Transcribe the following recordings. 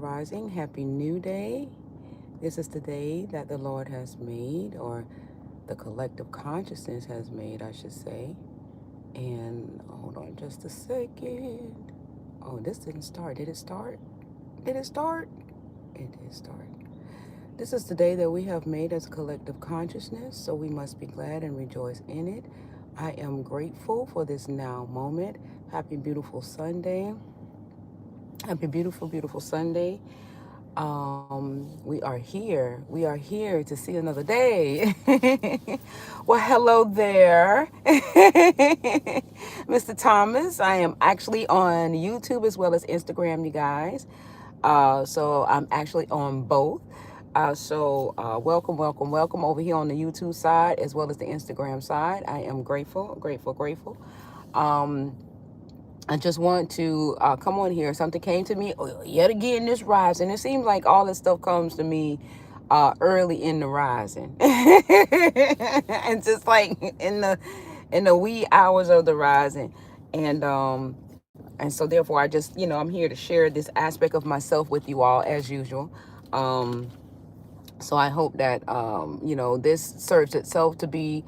rising. Happy new day. This is the day that the Lord has made, or the collective consciousness has made, I should say. And hold on just a second. Oh, this didn't start. Did it start? Did it start? It did start. This is the day that we have made as a collective consciousness, so we must be glad and rejoice in it. I am grateful for this now moment. Happy, beautiful Sunday. Happy, beautiful, beautiful Sunday. We are here. We are here to see another day. Well, hello there, Mr. Thomas. I am actually on YouTube as well as Instagram, you guys. So I'm actually on both. Welcome, welcome, welcome over here on the YouTube side as well as the Instagram side. I am grateful, grateful, grateful. Um, I just want to come on here. Something came to me yet again this rising. It seems like all this stuff comes to me early in the rising, and just like in the wee hours of the rising, and and so therefore I just I'm here to share this aspect of myself with you all as usual. Um, so I hope that this serves itself to be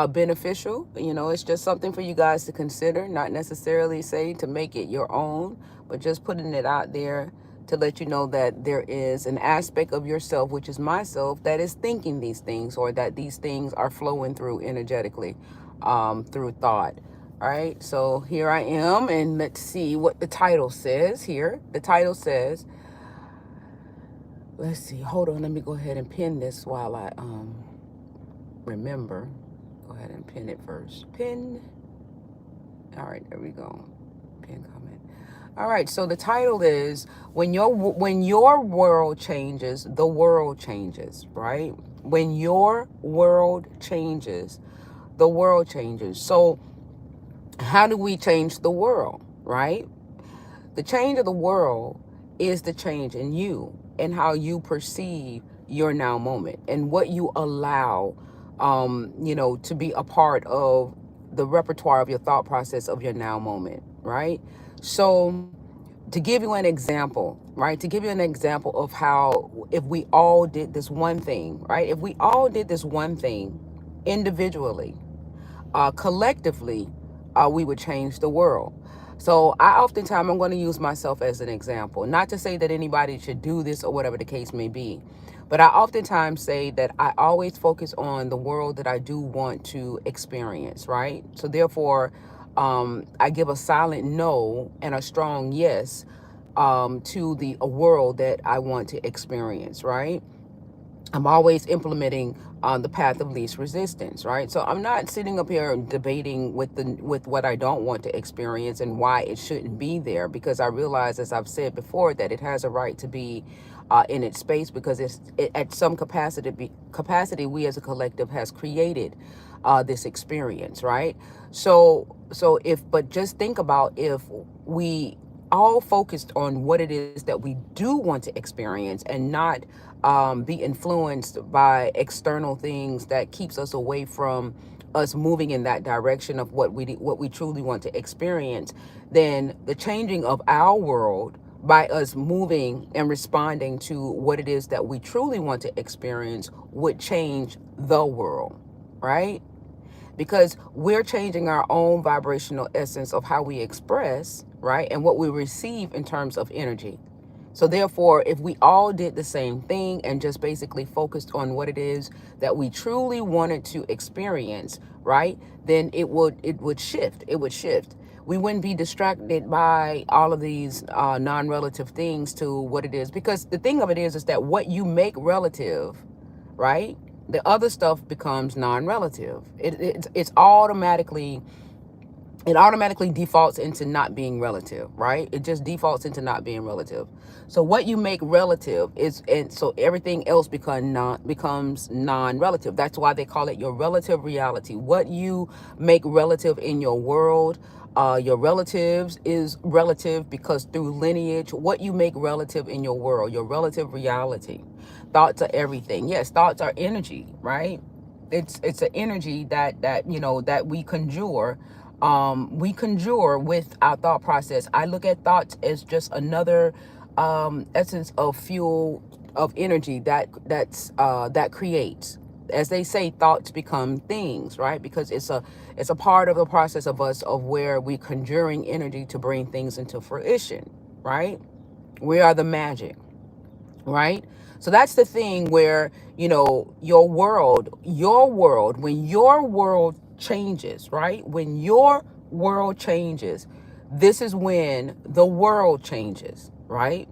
beneficial. It's just something for you guys to consider, not necessarily say to make it your own, but just putting it out there to let you know that there is an aspect of yourself, which is myself, that is thinking these things, or that these things are flowing through energetically, through thought. All right, so here I am, and let's see what the title says here. The title says, let's see, hold on, let me go ahead and pin this while I remember. Go ahead and pin it first. Pin. All right, there we go. Pin comment. All right, so the title is when your world changes, the world changes, right? When your world changes, the world changes. So how do we change the world, right? The change of the world is the change in you and how you perceive your now moment and what you allow, to be a part of the repertoire of your thought process of your now moment, right? So, to give you an example, right? To give you an example of how, if we all did this one thing, right? If we all did this one thing individually, collectively, we would change the world. So I'm going to use myself as an example, not to say that anybody should do this or whatever the case may be, but I oftentimes say that I always focus on the world that I do want to experience, right? So therefore, I give a silent no and a strong yes, to the a world that I want to experience, right? I'm always implementing on the path of least resistance, right? So I'm not sitting up here debating with what I don't want to experience and why it shouldn't be there, because I realize, as I've said before, that it has a right to be in its space, because at some capacity we as a collective has created this experience, right? So if, but just think about if we all focused on what it is that we do want to experience, and not be influenced by external things that keeps us away from us moving in that direction of what we truly want to experience, then the changing of our world by us moving and responding to what it is that we truly want to experience would change the world, right? Because we're changing our own vibrational essence of how we express, right? And what we receive in terms of energy. So therefore, if we all did the same thing and just basically focused on what it is that we truly wanted to experience, right? Then it would shift. It would shift. We wouldn't be distracted by all of these non-relative things to what it is. Because the thing of it is that what you make relative, right? The other stuff becomes non-relative. It's automatically, it automatically defaults into not being relative, right? It just defaults into not being relative. So what you make relative is, and so everything else becomes non-relative. That's why they call it your relative reality. What you make relative in your world, your relatives is relative, because through lineage, what you make relative in your world, your relative reality. Thoughts are everything. Yes, thoughts are energy, right? It's an energy that we conjure with our thought process. I look at thoughts as just another essence of fuel of energy that creates. As they say, thoughts become things, right? Because it's a part of the process of us of where we conjuring energy to bring things into fruition, right? We are the magic, right? So that's the thing where, your world, when your world changes, right? When your world changes, this is when the world changes, right?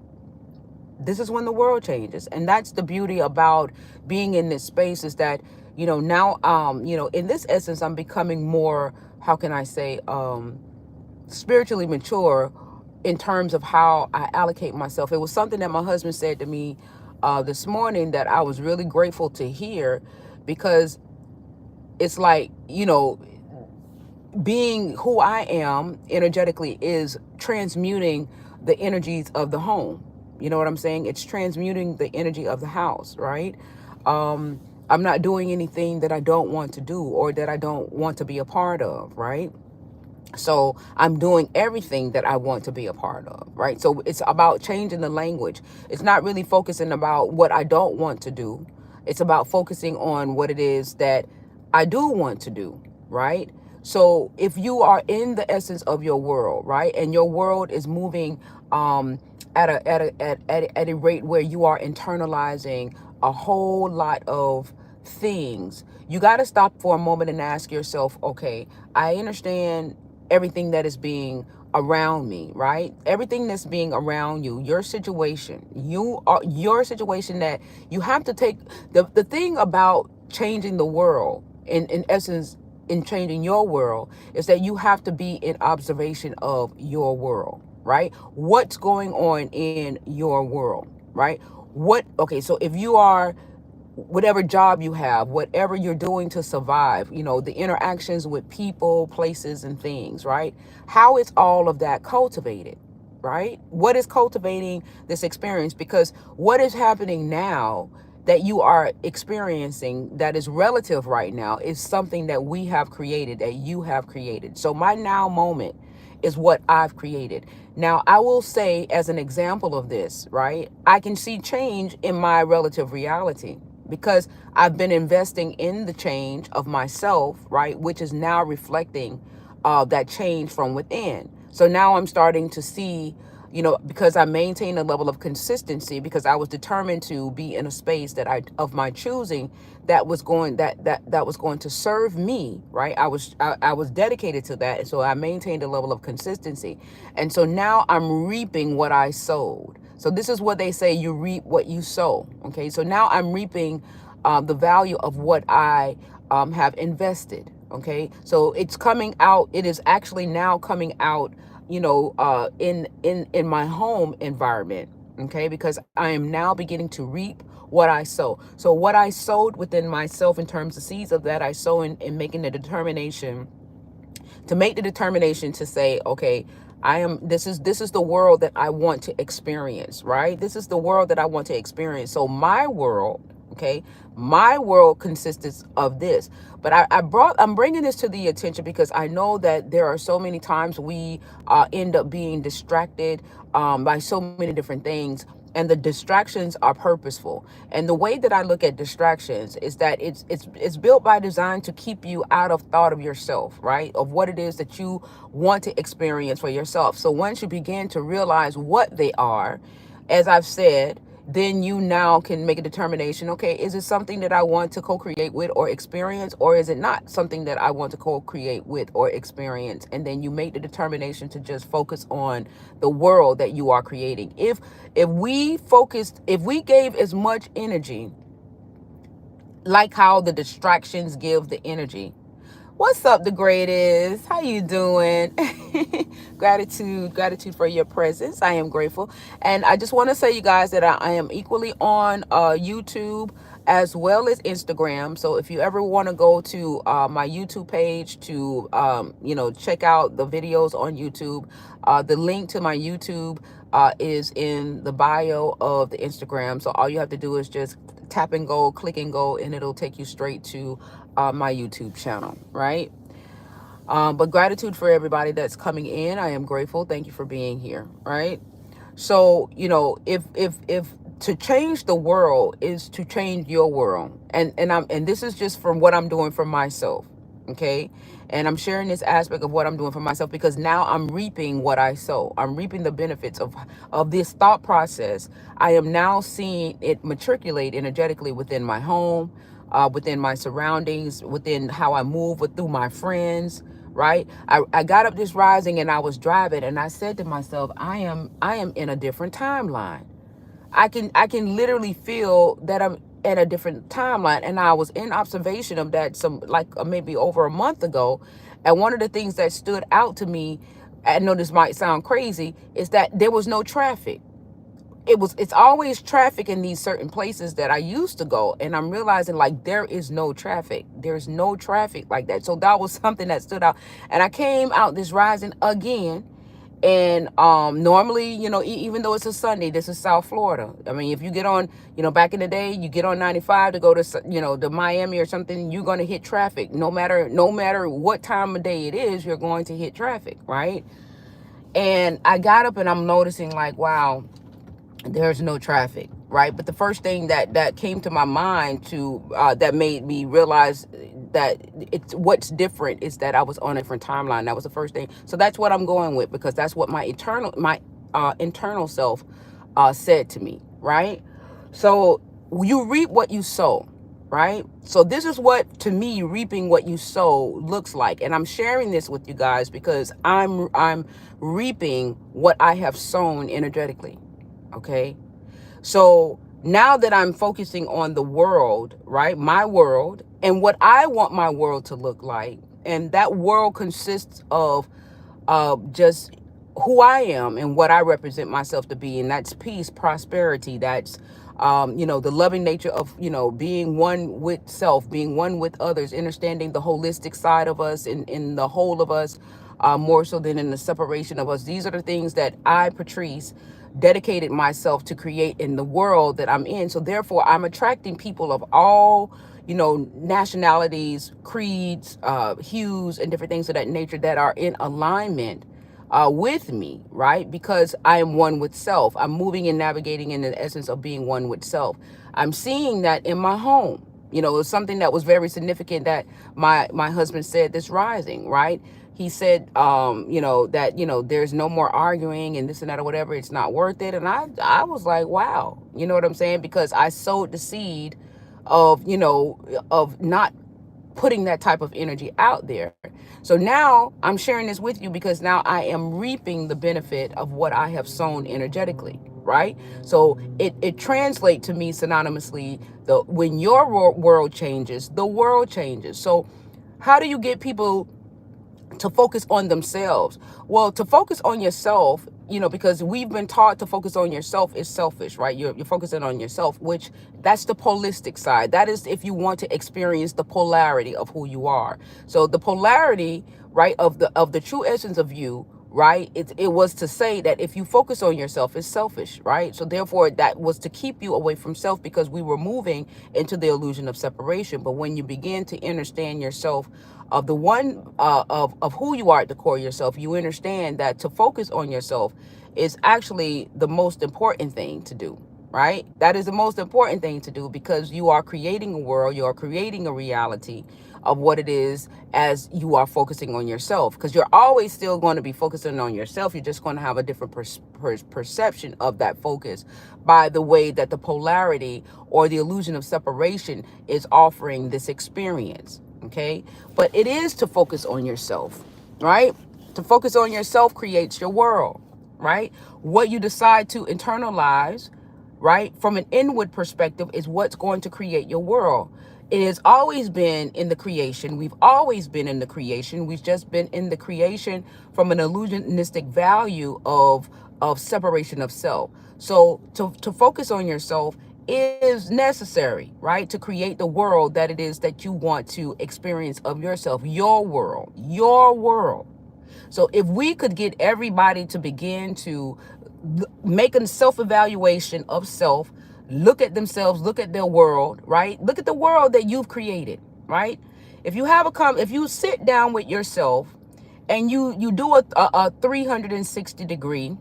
This is when the world changes. And that's the beauty about being in this space, is that, now, in this essence, I'm becoming more, how can I say, spiritually mature in terms of how I allocate myself. It was something that my husband said to me this morning that I was really grateful to hear, because it's like, being who I am energetically is transmuting the energies of the home. You know what I'm saying? It's transmuting the energy of the house, right? I'm not doing anything that I don't want to do or that I don't want to be a part of, right? So I'm doing everything that I want to be a part of, right? So it's about changing the language. It's not really focusing about what I don't want to do. It's about focusing on what it is that I do want to do, right? So if you are in the essence of your world, right, and your world is moving at a rate where you are internalizing a whole lot of things, you got to stop for a moment and ask yourself, okay, I understand everything that is being around me, right? Everything that's being around you, your situation, that you have to take the thing about changing the world, in essence, in changing your world, is that you have to be in observation of your world, right? What's going on in your world, right? Okay, so if you are, whatever job you have, whatever you're doing to survive, the interactions with people, places, and things, right? How is all of that cultivated, right? What is cultivating this experience? Because what is happening now that you are experiencing that is relative right now is something that we have created, that you have created. So my now moment is what I've created. Now, I will say, as an example of this, right, I can see change in my relative reality because I've been investing in the change of myself, right, which is now reflecting that change from within. So now I'm starting to see, because I maintain a level of consistency, because I was determined to be in a space that of my choosing, that was going that was going to serve me, right? I was dedicated to that, and so I maintained a level of consistency, and so now I'm reaping what I sowed. So this is what they say: you reap what you sow. Okay, so now I'm reaping the value of what I have invested. Okay, so it's coming out. It is actually now coming out, in my home environment. Okay, because I am now beginning to reap what I sow. So what I sowed within myself, in terms of seeds of that I sow, in making the determination, to make the determination to say, okay, this is the world that I want to experience, right? This is the world that I want to experience. So my world, okay, my world consists of this. But I'm bringing this to the attention because I know that there are so many times we end up being distracted by so many different things, and the distractions are purposeful. And the way that I look at distractions is that it's built by design to keep you out of thought of yourself, right? Of what it is that you want to experience for yourself. So once you begin to realize what they are, as I've said, then you now can make a determination. Okay, is it something that I want to co-create with or experience, or is it not something that I want to co-create with or experience? And then you make the determination to just focus on the world that you are creating. If we gave as much energy, like how the distractions give the energy. What's up, the greatest? How you doing? Gratitude for your presence. I am grateful. And I just want to say, you guys, that I am equally on YouTube as well as Instagram. So if you ever want to go to my YouTube page to, check out the videos on YouTube, the link to my YouTube is in the bio of the Instagram. So all you have to do is just tap and go, click and go, and it'll take you straight to my YouTube channel, right? But gratitude for everybody that's coming in. I am grateful. Thank you for being here, right? So, if to change the world is to change your world, and this is just from what I'm doing for myself, okay? And I'm sharing this aspect of what I'm doing for myself because now I'm reaping what I sow. I'm reaping the benefits of this thought process. I am now seeing it matriculate energetically within my home, within my surroundings, within how I move with through my friends, right? I got up this rising and I was driving and I said to myself, I am in a different timeline. I can literally feel that I'm at a different timeline. And I was in observation of that some like maybe over a month ago. And one of the things that stood out to me, I know this might sound crazy, is that there was no traffic. It's always traffic in these certain places that I used to go, and I'm realizing like there is no traffic. There's no traffic like that. So that was something that stood out. And I came out this rising again, and normally, even though it's a Sunday, this is South Florida. I mean, if you get on, back in the day, you get on 95 to go to, to Miami or something, you're going to hit traffic. No matter what time of day it is, you're going to hit traffic, right? And I got up and I'm noticing like, wow, there's no traffic, right? But the first thing that came to my mind that made me realize that it's what's different is that I was on a different timeline. That was the first thing. So that's what I'm going with, because that's what my internal self said to me, right? So you reap what you sow, right? So this is what, to me, reaping what you sow looks like. And I'm sharing this with you guys because I'm reaping what I have sown energetically. Okay. So now that I'm focusing on the world, right? My world and what I want my world to look like. And that world consists of just who I am and what I represent myself to be. And that's peace, prosperity. That's, the loving nature of, being one with self, being one with others, understanding the holistic side of us and in the whole of us, more so than in the separation of us. These are the things that I, Patrice, dedicated myself to create in the world that I'm in. So therefore, I'm attracting people of all, nationalities, creeds, hues, and different things of that nature that are in alignment with me, right? Because I am one with self. I'm moving and navigating in the essence of being one with self. I'm seeing that in my home. It was something that was very significant that my husband said this rising, right? He said, that, there's no more arguing and this and that or whatever. It's not worth it. And I was like, wow, you know what I'm saying? Because I sowed the seed of, of not putting that type of energy out there. So now I'm sharing this with you because now I am reaping the benefit of what I have sown energetically, right? So it translates to me synonymously, when your world changes, the world changes. So how do you get people to focus on themselves? Well, to focus on yourself, because we've been taught to focus on yourself is selfish, right? You're focusing on yourself, which that's the holistic side. That is if you want to experience the polarity of who you are. So the polarity, right, of the true essence of you, right? It was to say that if you focus on yourself, it's selfish, right? So therefore, that was to keep you away from self because we were moving into the illusion of separation. But when you begin to understand yourself, of the one of who you are at the core of yourself, you understand that to focus on yourself is actually the most important thing to do, right? That is the most important thing to do because you are creating a world, you are creating a reality of what it is as you are focusing on yourself, because you're always still going to be focusing on yourself. You're just going to have a different perception of that focus by the way that the polarity or the illusion of separation is offering this experience. Okay, but it is to focus on yourself, right? To focus on yourself creates your world, right? What you decide to internalize, right, from an inward perspective is what's going to create your world. It has always been in the creation. We've always been in the creation. We've just been in the creation from an illusionistic value of separation of self. So to focus on yourself is necessary, right? To create the world that it is that you want to experience of yourself, your world, your world. So if we could get everybody to begin to make a self-evaluation of self, look at themselves, look at their world, right? Look at the world that you've created, right? If you sit down with yourself and you do a 360 degree,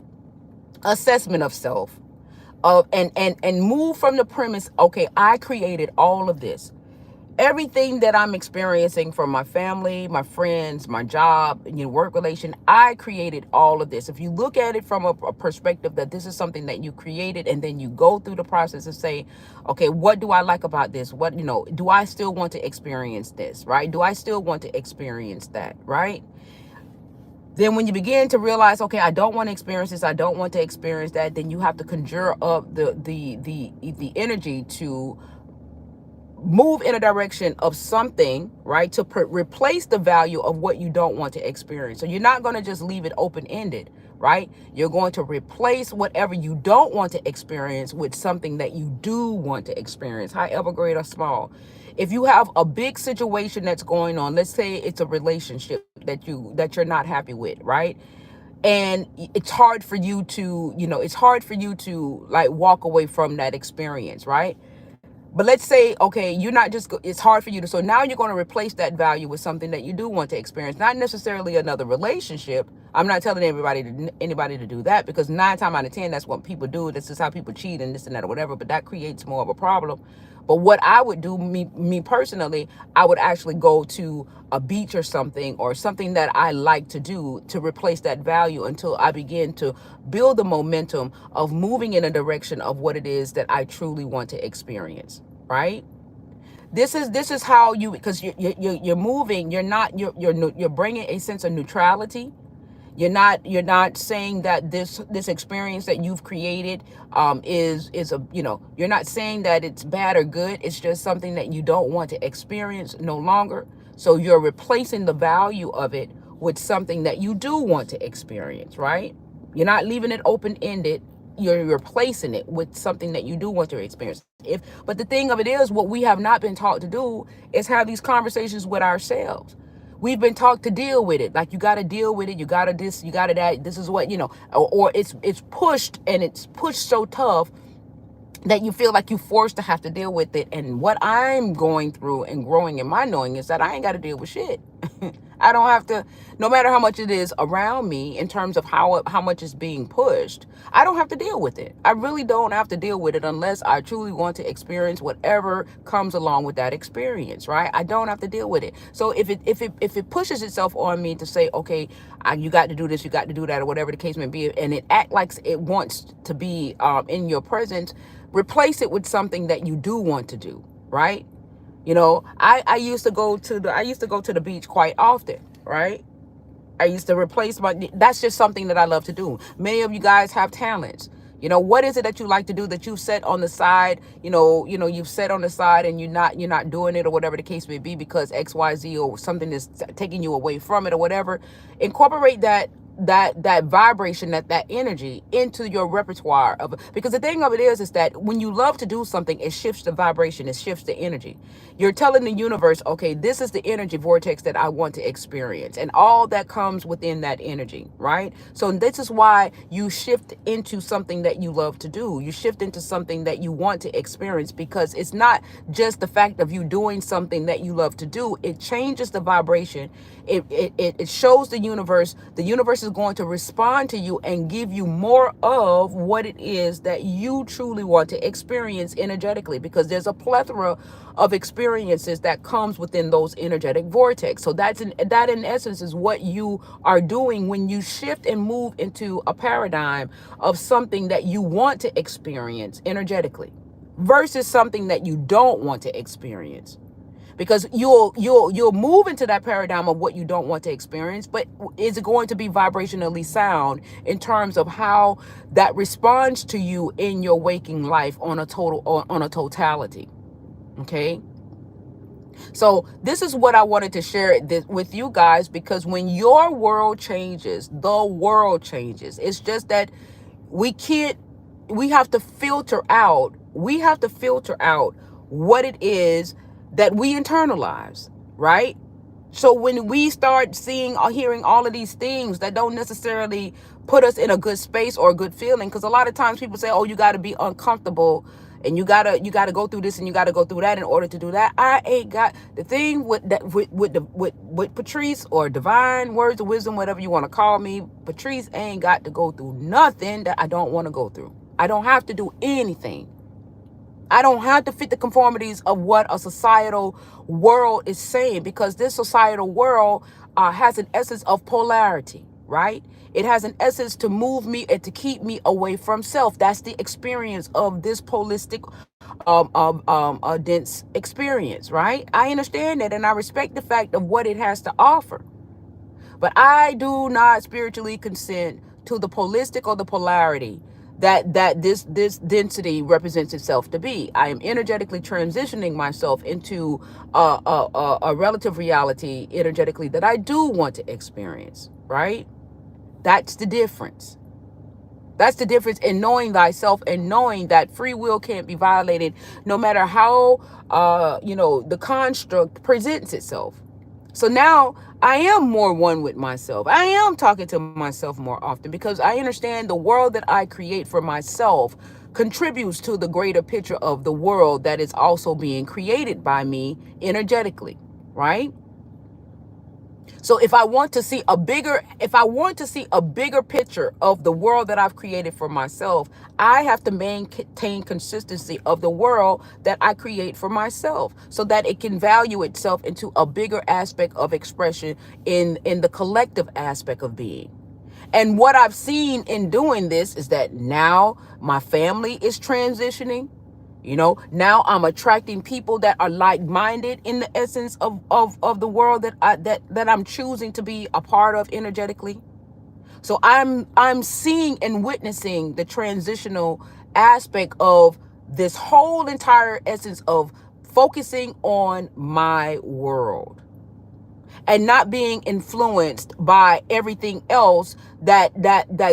assessment of self, of and move from the premise, okay, I created all of this. Everything that I'm experiencing from my family, my friends, my job, work relation, I created all of this. If you look at it from a perspective that this is something that you created, and then you go through the process and say, okay, what do I like about this? What, do I still want to experience this, right? Do I still want to experience that, right? Then when you begin to realize, okay, I don't want to experience this, I don't want to experience that, then you have to conjure up the energy to move in a direction of something, right, to replace the value of what you don't want to experience. So you're not going to just leave it open-ended, right? You're going to replace whatever you don't want to experience with something that you do want to experience, however great or small. If you have a big situation that's going on, let's say it's a relationship that you're not happy with, right? And it's hard for you to, like walk away from that experience, right? But let's say, okay, you're not just, it's hard for you to, so now you're going to replace that value with something that you do want to experience, not necessarily another relationship. I'm not telling anybody to do that, because 9 times out of 10, that's what people do. This is how people cheat and this and that or whatever, but that creates more of a problem. But what I would do, me personally, I would actually go to a beach or something that I like to do to replace that value until I begin to build the momentum of moving in a direction of what it is that I truly want to experience, right? This is how you, because you're moving, you're bringing a sense of neutrality. You're not saying that this experience that you've created is a, you're not saying that it's bad or good. It's just something that you don't want to experience no longer. So you're replacing the value of it with something that you do want to experience, right? You're not leaving it open-ended. You're replacing it with something that you do want to experience. But the thing of it is, what we have not been taught to do is have these conversations with ourselves. We've been taught to deal with it. Like, you got to deal with it. You got to this, you got to that. This is what, or it's pushed, and it's pushed so tough that you feel like you're forced to have to deal with it. And what I'm going through and growing in my knowing is that I ain't got to deal with shit. I don't have to, no matter how much it is around me in terms of how much is being pushed, I don't have to deal with it. I really don't have to deal with it unless I truly want to experience whatever comes along with that experience, right? I don't have to deal with it. So if it pushes itself on me to say, okay, you got to do this, you got to do that, or whatever the case may be, and it act like it wants to be in your presence, replace it with something that you do want to do, right? I used to go to the beach quite often, right? I used to replace that's just something that I love to do. Many of you guys have talents. What is it that you like to do that you've set on the side, you've set on the side, and you're not doing it, or whatever the case may be, because XYZ or something is taking you away from it or whatever. Incorporate that vibration, that energy into your repertoire because the thing of it is that when you love to do something, it shifts the vibration, it shifts the energy. You're telling the universe, okay, this is the energy vortex that I want to experience, and all that comes within that energy, right? So this is why you shift into something that you love to do. You shift into something that you want to experience, because it's not just the fact of you doing something that you love to do. It changes the vibration. It shows the universe is going to respond to you and give you more of what it is that you truly want to experience energetically, because there's a plethora of experiences that comes within those energetic vortex. So that in essence is what you are doing when you shift and move into a paradigm of something that you want to experience energetically versus something that you don't want to experience. Because you'll move into that paradigm of what you don't want to experience, but is it going to be vibrationally sound in terms of how that responds to you in your waking life on a totality? Okay. So this is what I wanted to share with you guys, because when your world changes, the world changes. It's just that we have to filter out what it is that we internalize, right? So when we start seeing or hearing all of these things that don't necessarily put us in a good space or a good feeling, because a lot of times people say, oh, you got to be uncomfortable and you gotta go through this and you gotta go through that in order to do that. I ain't got the thing with that with Patrice, or divine words of wisdom, whatever you want to call me. Patrice ain't got to go through nothing that I don't want to go through. I don't have to do anything. I don't have to fit the conformities of what a societal world is saying, because this societal world has an essence of polarity, right? It has an essence to move me and to keep me away from self. That's the experience of this holistic, dense experience, right? I understand that, and I respect the fact of what it has to offer. But I do not spiritually consent to the holistic or the polarity that this density represents itself to be. I am energetically transitioning myself into a relative reality energetically that I do want to experience, right? That's the difference. That's the difference in knowing thyself and knowing that free will can't be violated no matter how, the construct presents itself. So now I am more one with myself. I am talking to myself more often because I understand the world that I create for myself contributes to the greater picture of the world that is also being created by me energetically, right? So if I want to see a bigger picture of the world that I've created for myself, I have to maintain consistency of the world that I create for myself so that it can value itself into a bigger aspect of expression in the collective aspect of being. And what I've seen in doing this is that now my family is transitioning. Now I'm attracting people that are like-minded in the essence of the world that I'm choosing to be a part of energetically. So I'm seeing and witnessing the transitional aspect of this whole entire essence of focusing on my world and not being influenced by everything else that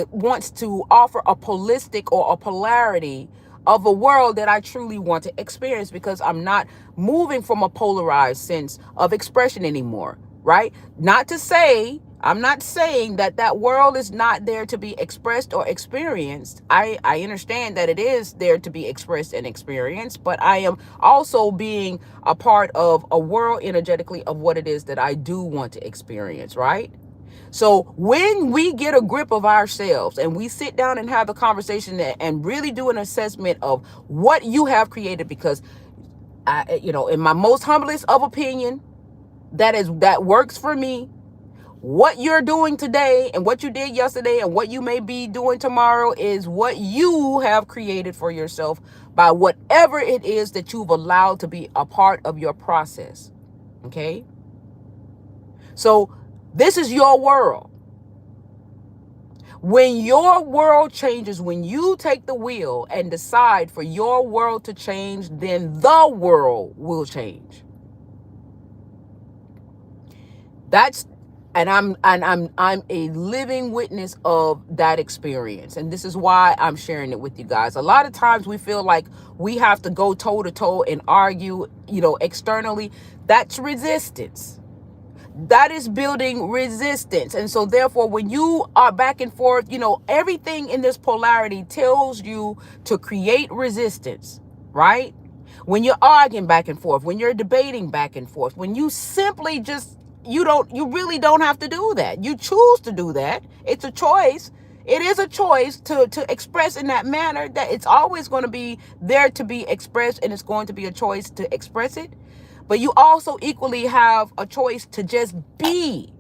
wants to offer a holistic or a polarity of a world that I truly want to experience, because I'm not moving from a polarized sense of expression anymore, right? I'm not saying that world is not there to be expressed or experienced. I understand that it is there to be expressed and experienced, but I am also being a part of a world energetically of what it is that I do want to experience, right? So when we get a grip of ourselves and we sit down and have a conversation and really do an assessment of what you have created, because in my most humblest of opinion, that works for me. What you're doing today and what you did yesterday and what you may be doing tomorrow is what you have created for yourself by whatever it is that you've allowed to be a part of your process. Okay? So this is your world. When your world changes, when you take the wheel and decide for your world to change, then the world will change. I'm a living witness of that experience. And this is why I'm sharing it with you guys. A lot of times we feel like we have to go toe to toe and argue, externally. That's resistance. That is building resistance. And so therefore, when you are back and forth, everything in this polarity tells you to create resistance, right? When you're arguing back and forth, when you're debating back and forth, when you simply just, you really don't have to do that. You choose to do that. It's a choice. It is a choice to express in that manner, that it's always going to be there to be expressed, and it's going to be a choice to express it. But you also equally have a choice to just be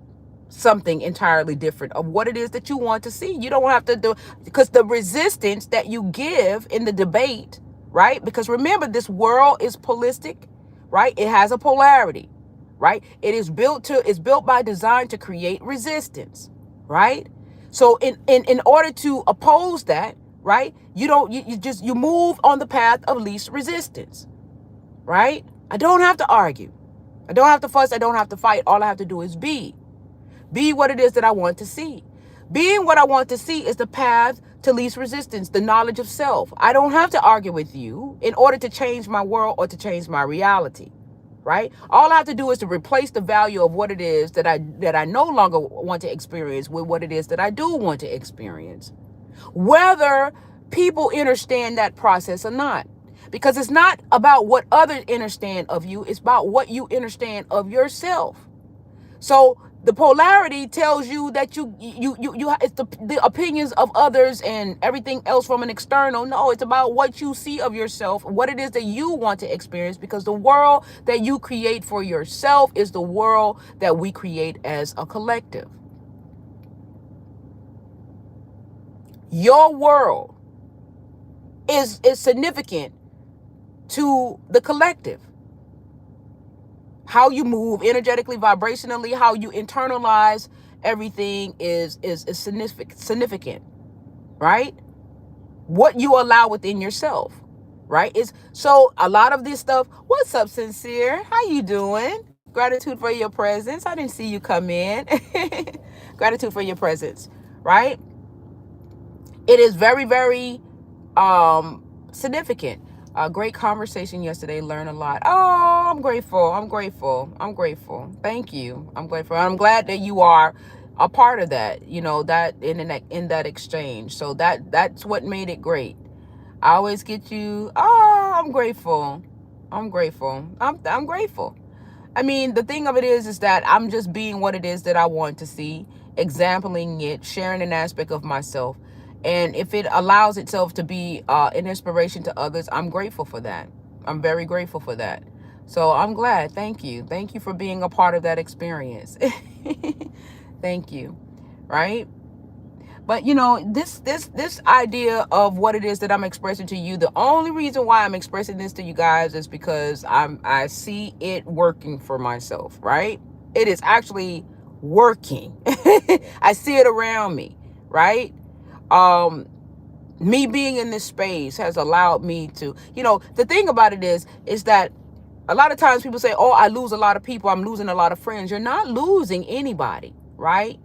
something entirely different of what it is that you want to see. You don't have to do, because the resistance that you give in the debate, right? Because remember, this world is holistic, right? It has a polarity, right? It's built by design to create resistance, right? So in order to oppose that, right? You move on the path of least resistance, right? I don't have to argue. I don't have to fuss. I don't have to fight. All I have to do is be what it is that I want to see. Being what I want to see is the path to least resistance, the knowledge of self. I don't have to argue with you in order to change my world or to change my reality, right? All I have to do is to replace the value of what it is that I no longer want to experience with what it is that I do want to experience, whether people understand that process or not. Because it's not about what others understand of you. It's about what you understand of yourself. So the polarity tells you that it's the opinions of others and everything else from an external. No, it's about what you see of yourself, what it is that you want to experience, because the world that you create for yourself is the world that we create as a collective. Your world is significant to the collective. How you move energetically, vibrationally, how you internalize everything is significant, right? What you allow within yourself, right? Is so a lot of this stuff. What's up, Sincere? How you doing? Gratitude for your presence. I didn't see you come in. Gratitude for your presence, right? It is very, very significant. A great conversation yesterday. Learn a lot. Oh, I'm grateful. I'm grateful. I'm grateful. Thank you. I'm grateful. I'm glad that you are a part of that. You know, that in that exchange. So that's what made it great. I always get you. Oh, I'm grateful. I'm grateful. I'm grateful. I mean, the thing of it is that I'm just being what it is that I want to see, exempling it, sharing an aspect of myself. And if it allows itself to be an inspiration to others, I'm grateful for that. I'm very grateful for that. So I'm glad. Thank you. Thank you for being a part of that experience. Thank you. Right? But you know, this idea of what it is that I'm expressing to you, the only reason why I'm expressing this to you guys is because I see it working for myself, right? It is actually working. I see it around me, right? Me being in this space has allowed me to, you know, the thing about it is that a lot of times people say, oh, I lose a lot of people, I'm losing a lot of friends. You're not losing anybody, right?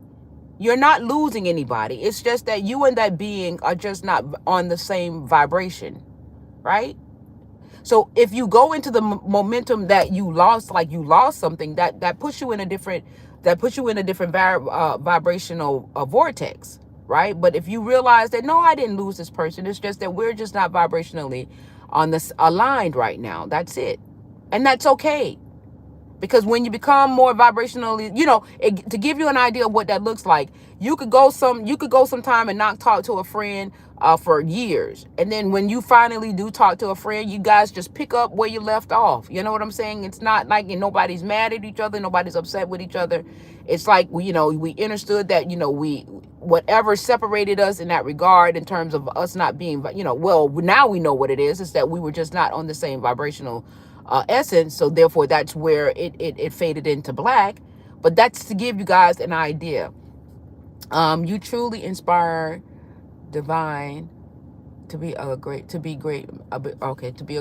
You're not losing anybody. It's just that you and that being are just not on the same vibration, right? So if you go into the momentum that you lost, like you lost something, that puts you in a different vibrational vortex, right? But if you realize that, no, I didn't lose this person, it's just that we're just not vibrationally on this aligned right now. That's it, and that's okay. Because when you become more vibrationally, you know, to give you an idea of what that looks like, you could go some time and not talk to a friend for years. And then when you finally do talk to a friend, you guys just pick up where you left off. You know what I'm saying? It's not like nobody's mad at each other. Nobody's upset with each other. It's like, we understood that, whatever separated us in that regard, in terms of us not being, well, now we know what it is that we were just not on the same vibrational essence. So therefore that's where it faded into black. But that's to give you guys an idea. You truly inspire divine to be a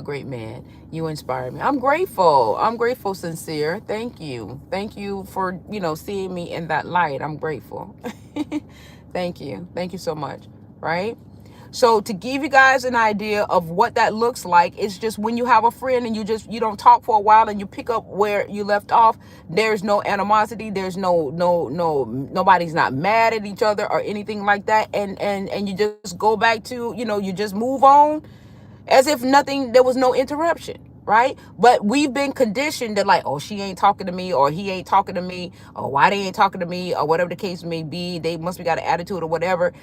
great man. You inspire me. I'm grateful, Sincere. Thank you for seeing me in that light. I'm grateful. Thank you so much. Right. So to give you guys an idea of what that looks like, it's just when you have a friend and you don't talk for a while and you pick up where you left off, there's no animosity, there's nobody's not mad at each other or anything like that, and you just go back to, you just move on as if there was no interruption, right? But we've been conditioned that, like, oh, she ain't talking to me, or he ain't talking to me, or why they ain't talking to me, or whatever the case may be, they must be got an attitude or whatever.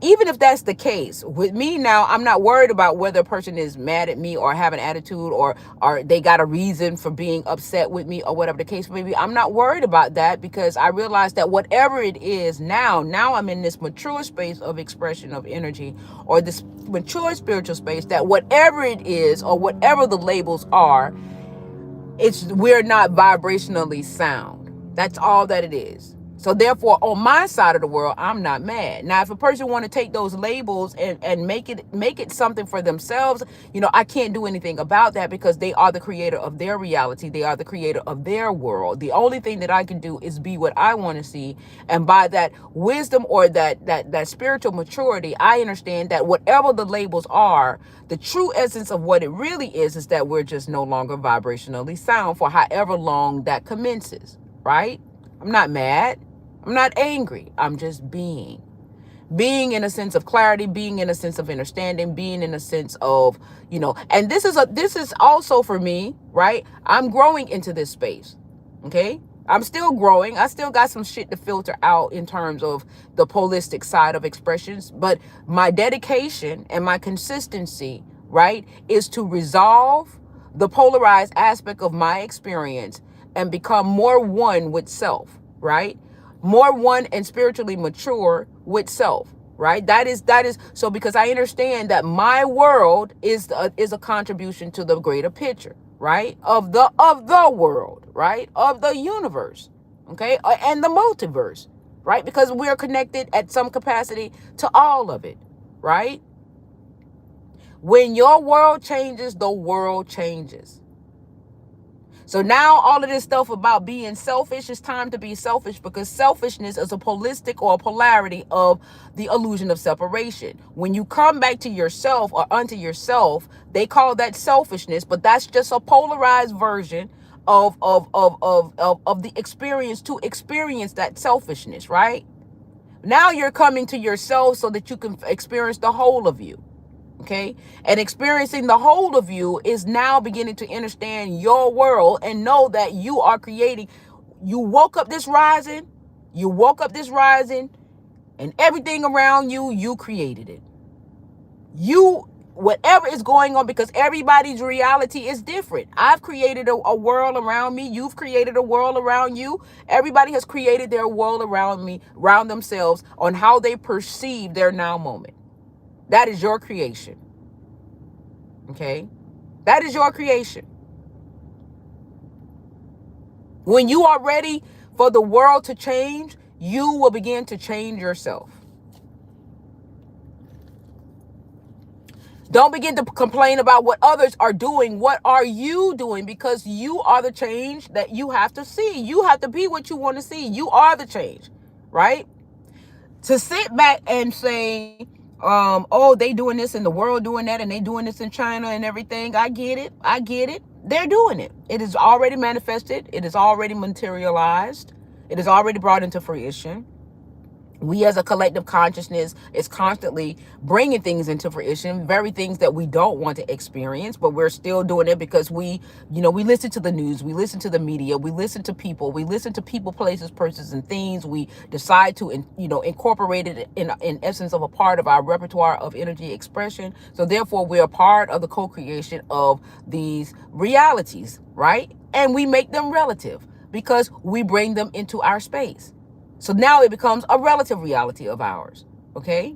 Even if that's the case with me now, I'm not worried about whether a person is mad at me or have an attitude or they got a reason for being upset with me or whatever the case may be. I'm not worried about that, because I realize that whatever it is now I'm in this mature space of expression of energy, or this mature spiritual space, that whatever it is or whatever the labels are, we're not vibrationally sound. That's all that it is. So therefore, on my side of the world, I'm not mad. Now, if a person want to take those labels and make it something for themselves, I can't do anything about that, because they are the creator of their reality. They are the creator of their world. The only thing that I can do is be what I want to see. And by that wisdom or that spiritual maturity, I understand that whatever the labels are, the true essence of what it really is that we're just no longer vibrationally sound for however long that commences, right? I'm not mad. I'm not angry. I'm just being. being in a sense of clarity, being in a sense of understanding, being in a sense of, and this is also for me, right? I'm growing into this space. Okay. I'm still growing. I still got some shit to filter out in terms of the holistic side of expressions, but my dedication and my consistency, right, is to resolve the polarized aspect of my experience and become more one with self, right? More one and spiritually mature with self, right? That is so, because I understand that my world is a contribution to the greater picture, right? Of the world, right? Of the universe, okay? And the multiverse, right? Because we're connected at some capacity to all of it, right? When your world changes, the world changes. So now all of this stuff about being selfish, it's time to be selfish, because selfishness is a holistic or a polarity of the illusion of separation. When you come back to yourself or unto yourself, they call that selfishness, but that's just a polarized version of the experience to experience that selfishness, right? Now you're coming to yourself so that you can experience the whole of you. Okay. And experiencing the whole of you is now beginning to understand your world and know that you are creating. You woke up this rising. You woke up this rising, and everything around you, you created it. Whatever is going on, because everybody's reality is different. I've created a world around me. You've created a world around you. Everybody has created their world around me, around themselves, on how they perceive their now moment. That is your creation. Okay? That is your creation. When you are ready for the world to change, you will begin to change yourself. Don't begin to complain about what others are doing. What are you doing? Because you are the change that you have to see. You have to be what you want to see. You are the change, right? To sit back and say, oh, they doing this in the world, doing that, and they doing this in China and everything. I get it. They're doing it. It is already manifested. It is already materialized. It is already brought into fruition. We as a collective consciousness is constantly bringing things into fruition, very things that we don't want to experience, but we're still doing it because we listen to the news, we listen to the media, we listen to people, places, persons, and things. We decide to, incorporate it in essence of a part of our repertoire of energy expression. So therefore, we are part of the co-creation of these realities, right? And we make them relative because we bring them into our space. So now it becomes a relative reality of ours, okay?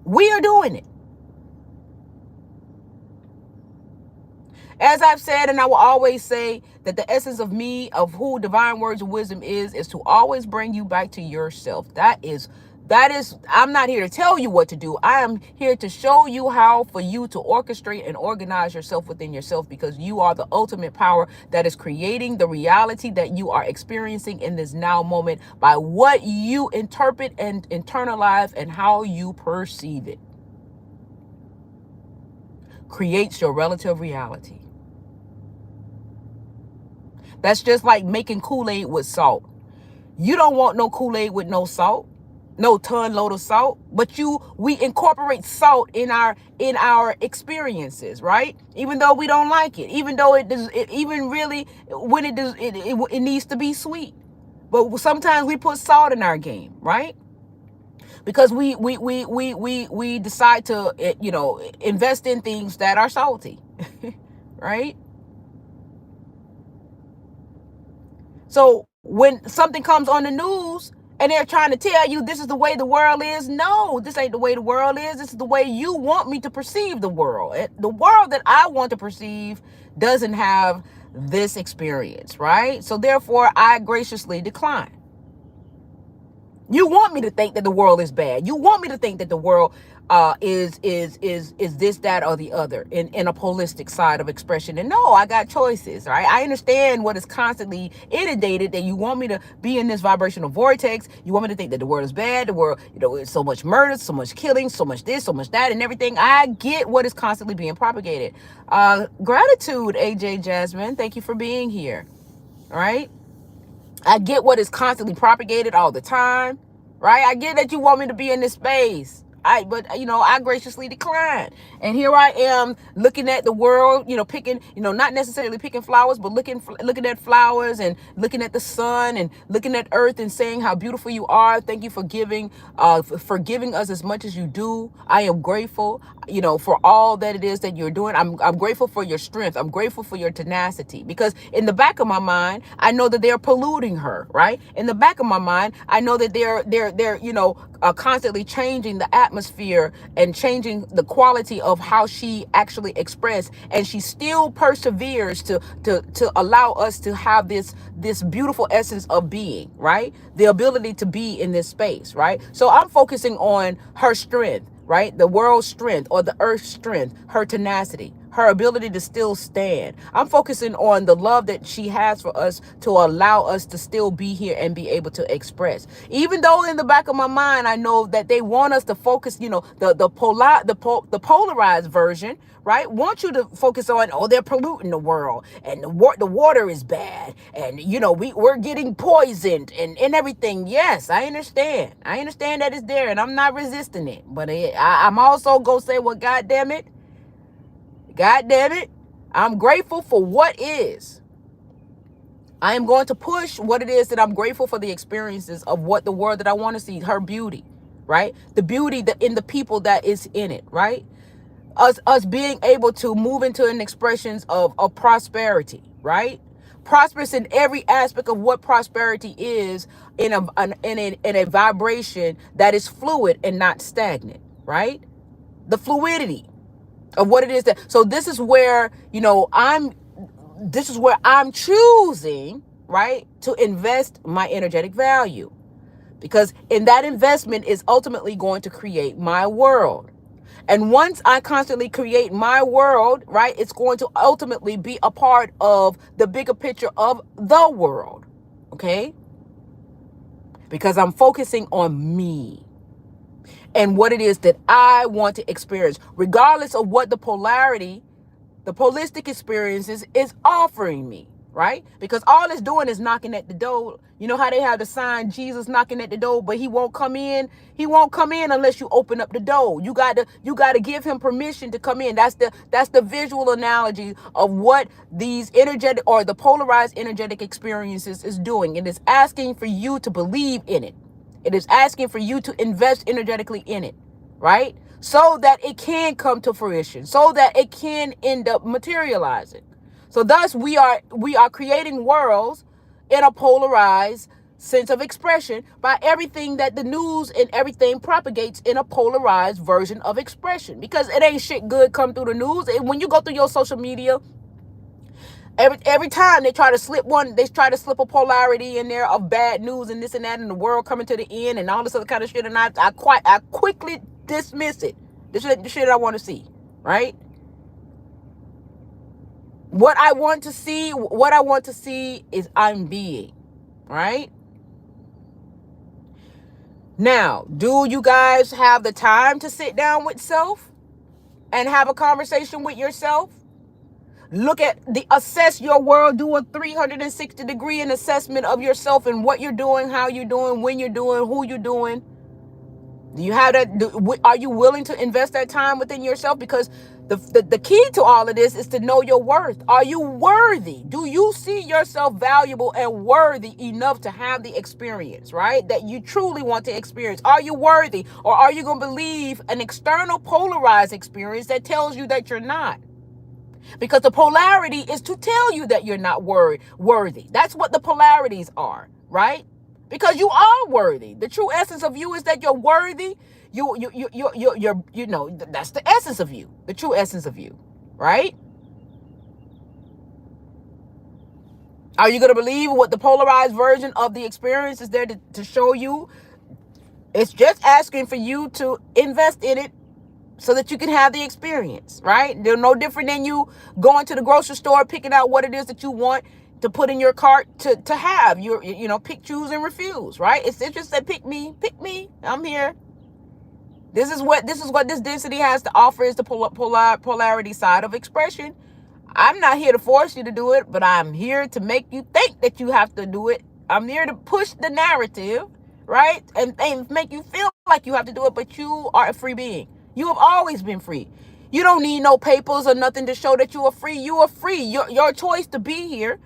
We are doing it. As I've said, and I will always say, that the essence of me, of who Divine Words of Wisdom is to always bring you back to yourself. That is, I'm not here to tell you what to do. I am here to show you how for you to orchestrate and organize yourself within yourself, because you are the ultimate power that is creating the reality that you are experiencing in this now moment by what you interpret and internalize and how you perceive it. Creates your relative reality. That's just like making Kool-Aid with salt. You don't want no Kool-Aid with no salt, no ton load of salt, but we incorporate salt in our experiences, right? Even though we don't like it, even though it even really when it does it needs to be sweet. But sometimes we put salt in our game, right? Because we decide to invest in things that are salty, right? So when something comes on the news and they're trying to tell you this is the way the world is, no, this ain't the way the world is. This is the way you want me to perceive the world. The world that I want to perceive doesn't have this experience, right? So therefore, I graciously decline. You want me to think that the world is bad. You want me to think that the world is this, that, or the other in a holistic side of expression. And no, I got choices, right? I understand what is constantly inundated, that you want me to be in this vibrational vortex. You want me to think that the world is bad. The world, it's so much murder, so much killing, so much this, so much that, and everything. I get what is constantly being propagated. Gratitude, AJ Jasmine. Thank you for being here. All right. I get what is constantly propagated all the time. right? I get that you want me to be in this space. But I graciously declined. And here I am looking at the world, picking, not necessarily picking flowers, but looking at flowers and looking at the sun and looking at earth and saying how beautiful you are. Thank you for giving us as much as you do. I am grateful, for all that it is that you're doing. I'm grateful for your strength. I'm grateful for your tenacity, because in the back of my mind, I know that they're polluting her, right? In the back of my mind, I know that they're constantly changing the atmosphere and changing the quality of how she actually expressed, and she still perseveres to allow us to have this beautiful essence of being, right? The ability to be in this space, right? So I'm focusing on her strength, right? The world's strength, or the earth's strength, her tenacity, her ability to still stand. I'm focusing on the love that she has for us to allow us to still be here and be able to express. Even though in the back of my mind, I know that they want us to focus, the polarized version, right? Want you to focus on, oh, they're polluting the world, and the water is bad, and we're getting poisoned and everything. Yes, I understand. I understand that it's there, and I'm not resisting it. But I'm also gonna say, well, God damn it, I'm grateful for what is. I am going to push what it is that I'm grateful for, the experiences of what the world that I want to see, her beauty, right? The beauty that in the people that is in it, right? Us being able to move into an expressions of prosperity, right? Prosperous in every aspect of what prosperity is, in a vibration that is fluid and not stagnant, right? The fluidity of what it is that. So this is where I'm choosing, right, to invest my energetic value, because in that investment is ultimately going to create my world. And once I constantly create my world, right, it's going to ultimately be a part of the bigger picture of the world. Okay? Because I'm focusing on me and what it is that I want to experience, regardless of what the holistic experiences is offering me, right? Because all it's doing is knocking at the door. You know how they have the sign, Jesus knocking at the door, but he won't come in. He won't come in unless you open up the door. You got to give him permission to come in. That's the visual analogy of what these energetic, or the polarized energetic experiences is doing. It is asking for you to believe in it. It is asking for you to invest energetically in it, right? So that it can come to fruition, so that it can end up materializing. So thus we are creating worlds in a polarized sense of expression by everything that the news and everything propagates in a polarized version of expression, because it ain't shit good come through the news. And when you go through your social media, every time they try to slip a polarity in there of bad news and this and that, and the world coming to the end and all this other kind of shit, and I quickly dismiss it. This is the shit I want to see, right? What I want to see is I'm being, right? Now, do you guys have the time to sit down with self and have a conversation with yourself? Assess your world, do a 360-degree assessment of yourself and what you're doing, how you're doing, when you're doing, who you're doing. Do you have that? Are you willing to invest that time within yourself? Because the key to all of this is to know your worth. Are you worthy? Do you see yourself valuable and worthy enough to have the experience, right? That you truly want to experience. Are you worthy? Or are you going to believe an external polarized experience that tells you that you're not? Because the polarity is to tell you that you're not worthy. That's what the polarities are, right? Because you are worthy. The true essence of you is that you're worthy. That's the essence of you, the true essence of you, right? Are you going to believe what the polarized version of the experience is there to show you? It's just asking for you to invest in it so that you can have the experience, right? They're no different than you going to the grocery store, picking out what it is that you want to put in your cart to have. Pick, choose, and refuse, right? It's just that pick me, I'm here. This is what this density has to offer, is the polarity side of expression. I'm not here to force you to do it, but I'm here to make you think that you have to do it. I'm here to push the narrative, right? And make you feel like you have to do it, but you are a free being. You have always been free. You don't need no papers or nothing to show that you are free. You are free. Your choice to be here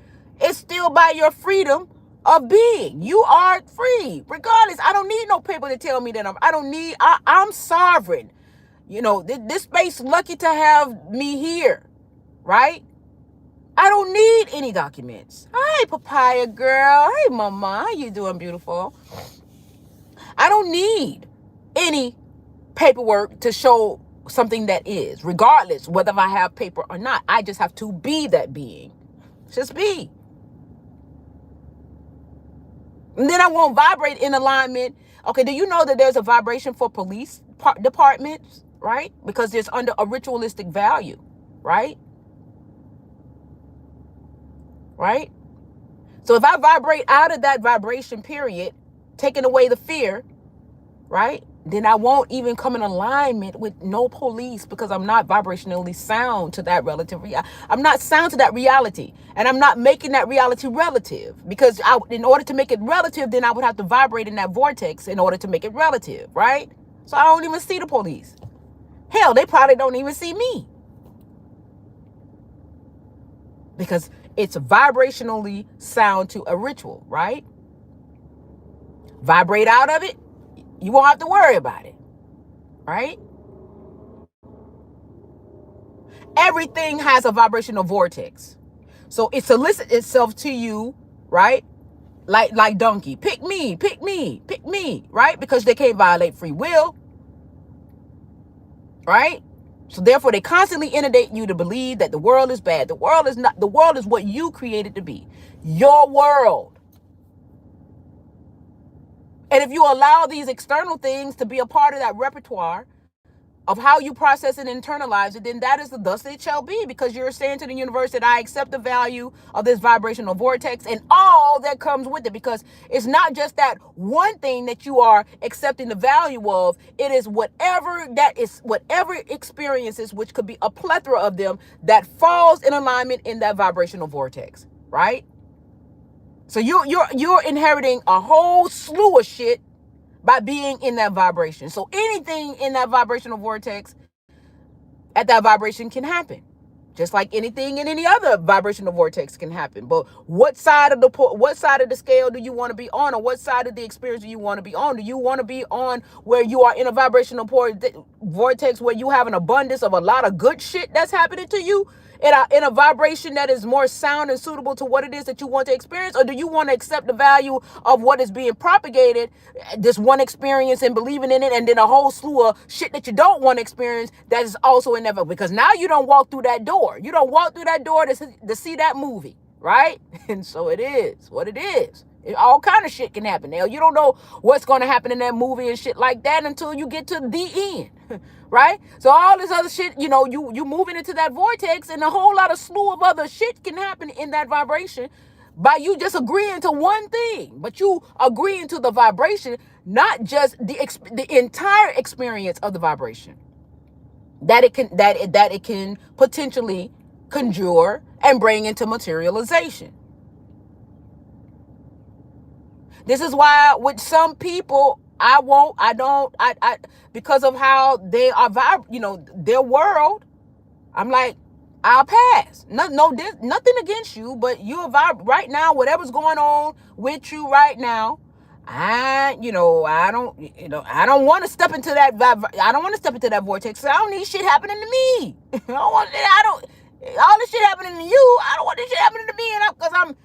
is still by your freedom of being. You are free, regardless. I don't need no paper to tell me that I'm sovereign. This space lucky to have me here, right? I don't need any documents. Hi, papaya girl. Hey, mama. How you doing, beautiful? I don't need any paperwork to show something that is, regardless whether I have paper or not. I just have to be that being. Just be. And then I won't vibrate in alignment. Okay, do you know that there's a vibration for police departments, right? Because it's under a ritualistic value, right? Right? So if I vibrate out of that vibration period, taking away the fear, right? Then I won't even come in alignment with no police because I'm not vibrationally sound to that I'm not sound to that reality. And I'm not making that reality relative because in order to make it relative, then I would have to vibrate in that vortex in order to make it relative, right? So I don't even see the police. Hell, they probably don't even see me. Because it's vibrationally sound to a ritual, right? Vibrate out of it, you won't have to worry about it, right? Everything has a vibrational vortex. So it solicits itself to you, right? Like donkey. Pick me, right? Because they can't violate free will, right? So therefore, they constantly inundate you to believe that the world is bad. The world is not. The world is what you created to be. Your world. And if you allow these external things to be a part of that repertoire of how you process and internalize it, then that is the thus it shall be, because you're saying to the universe that I accept the value of this vibrational vortex and all that comes with it, because it's not just that one thing that you are accepting the value of. It is whatever experiences, which could be a plethora of them, that falls in alignment in that vibrational vortex, right? So you're inheriting a whole slew of shit by being in that vibration. So anything in that vibrational vortex at that vibration can happen. Just like anything in any other vibrational vortex can happen. But what side of the scale do you want to be on, or what side of the experience do you want to be on? Do you want to be on where you are in a vibrational vortex where you have an abundance of a lot of good shit that's happening to you in a vibration that is more sound and suitable to what it is that you want to experience? Or do you want to accept the value of what is being propagated, this one experience, and believing in it, and then a whole slew of shit that you don't want to experience that is also inevitable? Because now you don't walk through that door. You don't walk through that door to see that movie, right? And so it is what it is. All kind of shit can happen. Now, you don't know what's going to happen in that movie and shit like that until you get to the end, right? So all this other shit, you moving into that vortex, and a whole lot of slew of other shit can happen in that vibration by you just agreeing to one thing. But you agreeing to the vibration, not just the entire experience of the vibration that it can potentially conjure and bring into materialization. This is why with some people, because of how they are, their world, I'm like, I'll pass. Nothing against you, but you're right now, whatever's going on with you right now, I don't want to step into that I don't want to step into that vortex. I don't need shit happening to me. All this shit happening to you. I don't want this shit happening to me, because I'm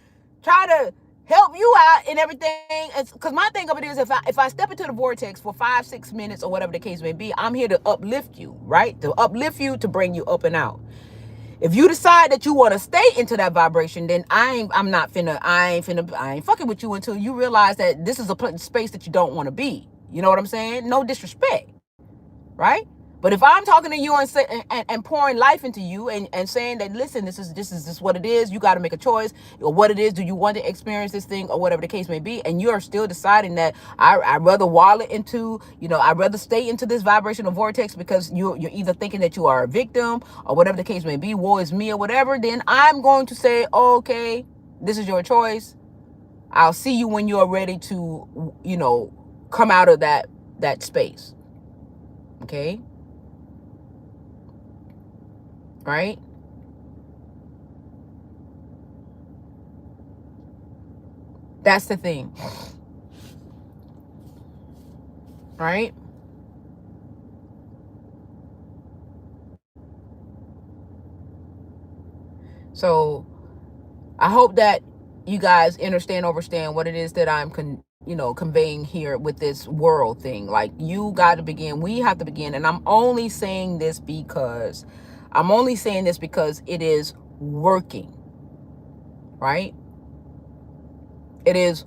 trying to help you out and everything. Because my thing of it is, if I step into the vortex for 5-6 minutes or whatever the case may be, I'm here to uplift you, right? To uplift you, to bring you up and out. If you decide that you want to stay into that vibration, then I ain't fucking with you until you realize that this is a space that you don't want to be. You know what I'm saying? No disrespect, right? But if I'm talking to you and pouring life into you and saying that, listen, this is what it is, you got to make a choice, or what it is, do you want to experience this thing, or whatever the case may be, and you're still deciding that I'd rather wallet into, I'd rather stay into this vibrational vortex because you're either thinking that you are a victim or whatever the case may be, woe is me or whatever, then I'm going to say, okay, this is your choice. I'll see you when you're ready to, come out of that space. Okay? Right? That's the thing. Right? So I hope that you guys understand what it is that I'm conveying here with this world thing. Like, you got to begin. We have to begin. And I'm only saying this because it is working. Right? It's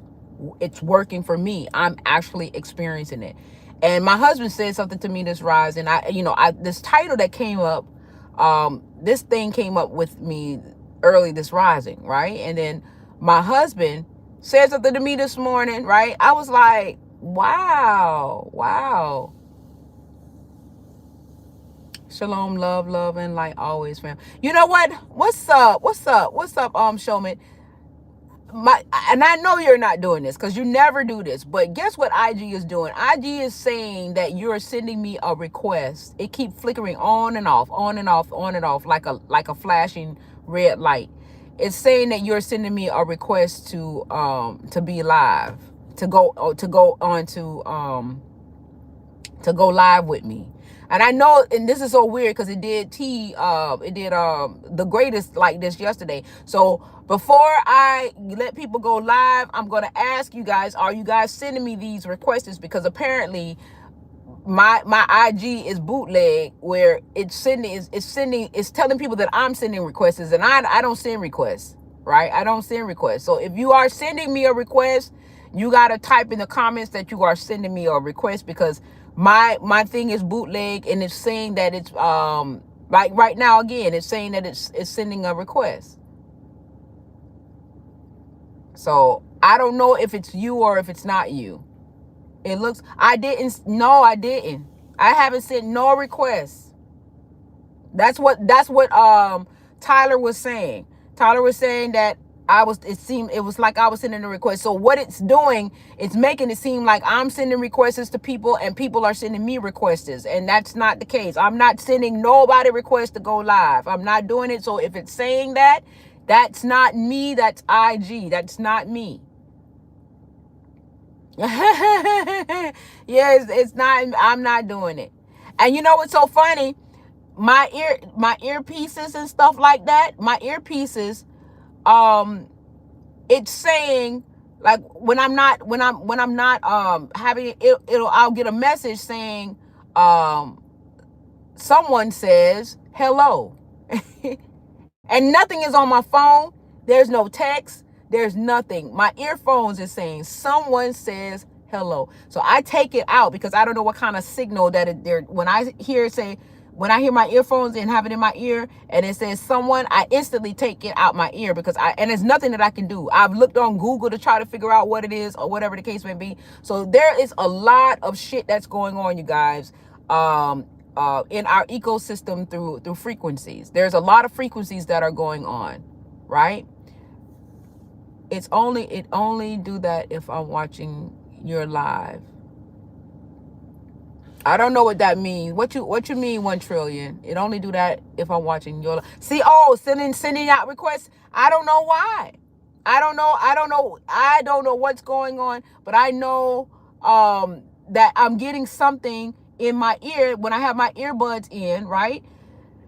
working for me. I'm actually experiencing it. And my husband said something to me this rise, and this title that came up, this thing came up with me early this rising, right? And then my husband said something to me this morning, right? I was like, wow. Shalom, love, and light always, fam. You know what? What's up, Showman? And I know you're not doing this because you never do this, but guess what IG is doing? IG is saying that you're sending me a request. It keeps flickering on and off, like a flashing red light. It's saying that you're sending me a request to be live, to go live with me. And I know, and this is so weird because it did the greatest like this yesterday. So before I let people go live, I'm going to ask you guys, are you guys sending me these requests? Because apparently my IG is bootleg, where it's telling people that I'm sending requests, and I don't send requests, right? I don't send requests. So if you are sending me a request, you got to type in the comments that you are sending me a request, because my thing is bootleg, and it's saying that it's like right now again, it's saying that it's sending a request. So I don't know if it's you or if it's not you. It looks, I didn't. I haven't sent no requests. That's what Tyler was saying. Tyler was saying that it was like I was sending a request. So what it's doing, it's making it seem like I'm sending requests to people and people are sending me requests. And that's not the case. I'm not sending nobody requests to go live. I'm not doing it. So if it's saying that, that's not me. That's IG. That's not me. Yes, it's not. I'm not doing it. And you know what's so funny? My earpieces and stuff like that. My earpieces, it's saying, like, when I'm not having it, I'll get a message saying, someone says hello. And nothing is on my phone. There's no text. There's nothing. My earphones is saying someone says hello. So I take it out because I don't know what kind of signal that there. When I hear my earphones and have it in my ear and it says someone, I instantly take it out my ear and there's nothing that I can do. I've looked on Google to try to figure out what it is or whatever the case may be. So there is a lot of shit that's going on, you guys. In our ecosystem through frequencies. There's a lot of frequencies that are going on, right? It only do that if I'm watching your live. I don't know what that means. What you mean, 1 trillion? It only do that if I'm watching your live. See, sending out requests. I don't know why. I don't know what's going on, but I know that I'm getting something in my ear when I have my earbuds in, right?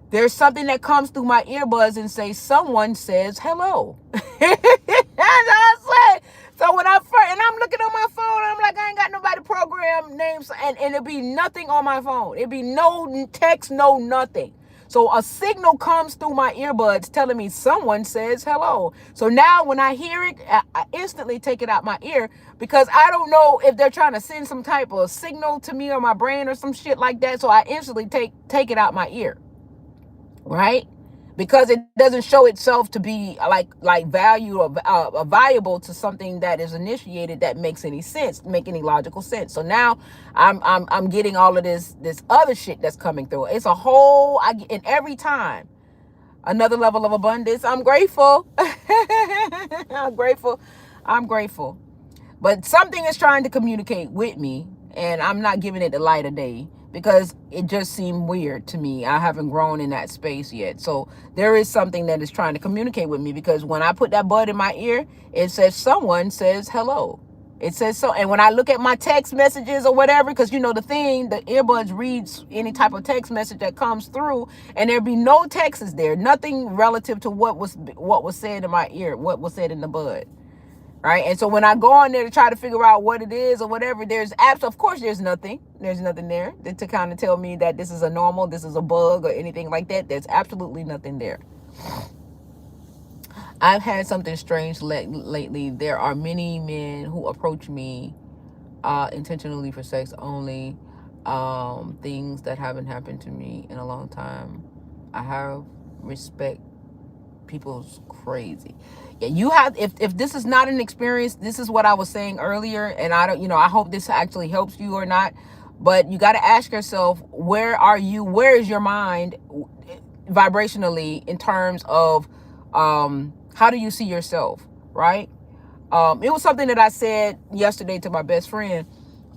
There's something that comes through my earbuds and someone says hello. That's what I said. So when I'm looking on my phone, I'm like, I ain't got nobody program names, and it'll be nothing on my phone. It'll be no text, no nothing. So a signal comes through my earbuds telling me someone says hello. So now when I hear it, I instantly take it out my ear, because I don't know if they're trying to send some type of signal to me or my brain or some shit like that. So I instantly take it out my ear, right? Because it doesn't show itself to be like value or valuable to something that is initiated that makes any logical sense. So now I'm getting all of this other shit that's coming through. It's a whole, and every time another level of abundance. I'm grateful. I'm grateful. But something is trying to communicate with me, and I'm not giving it the light of day because it just seemed weird to me. I haven't grown in that space yet. So there is something that is trying to communicate with me, because when I put that bud in my ear, it says someone says hello. It says so. And when I look at my text messages or whatever, because the earbuds reads any type of text message that comes through, and there be no texts there, nothing relative to what was said in my ear, what was said in the bud. Right. And so when I go on there to try to figure out what it is or whatever, there's apps. Of course, there's nothing there to kind of tell me that this is this is a bug or anything like that. There's absolutely nothing there. I've had something strange lately. There are many men who approach me intentionally for sex only. Things that haven't happened to me in a long time. I have respect. People's crazy. Yeah, you have, if this is not an experience, this is what I was saying earlier, and I don't, I hope this actually helps you or not, but you got to ask yourself, where is your mind vibrationally in terms of how do you see yourself, right? It was something that I said yesterday to my best friend.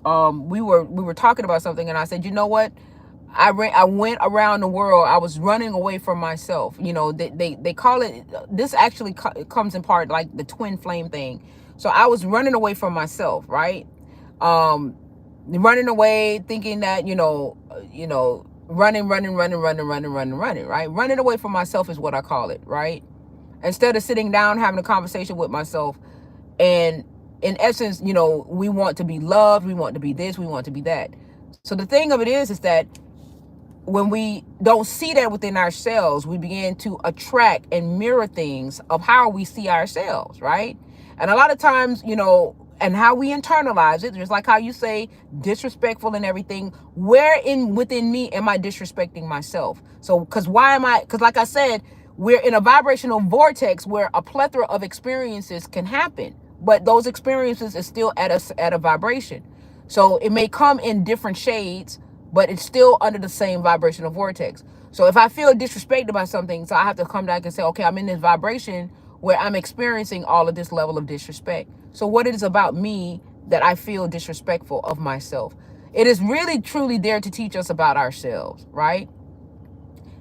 We were talking about something, and I said, you know what? I went around the world. I was running away from myself. They call it, this actually comes in part like the twin flame thing. So I was running away from myself, right? Running away, thinking that, running, right? Running away from myself is what I call it, right? Instead of sitting down, having a conversation with myself. And in essence, we want to be loved. We want to be this, we want to be that. So the thing of it is that when we don't see that within ourselves, we begin to attract and mirror things of how we see ourselves, right? And a lot of times, and how we internalize it, just like how you say disrespectful and everything, where within me am I disrespecting myself? So, because like I said, we're in a vibrational vortex where a plethora of experiences can happen, but those experiences is still at a vibration. So it may come in different shades, but it's still under the same vibrational vortex. So if I feel disrespected by something, so I have to come back and say, okay, I'm in this vibration where I'm experiencing all of this level of disrespect. So what it is about me that I feel disrespectful of myself? It is really, truly there to teach us about ourselves, right?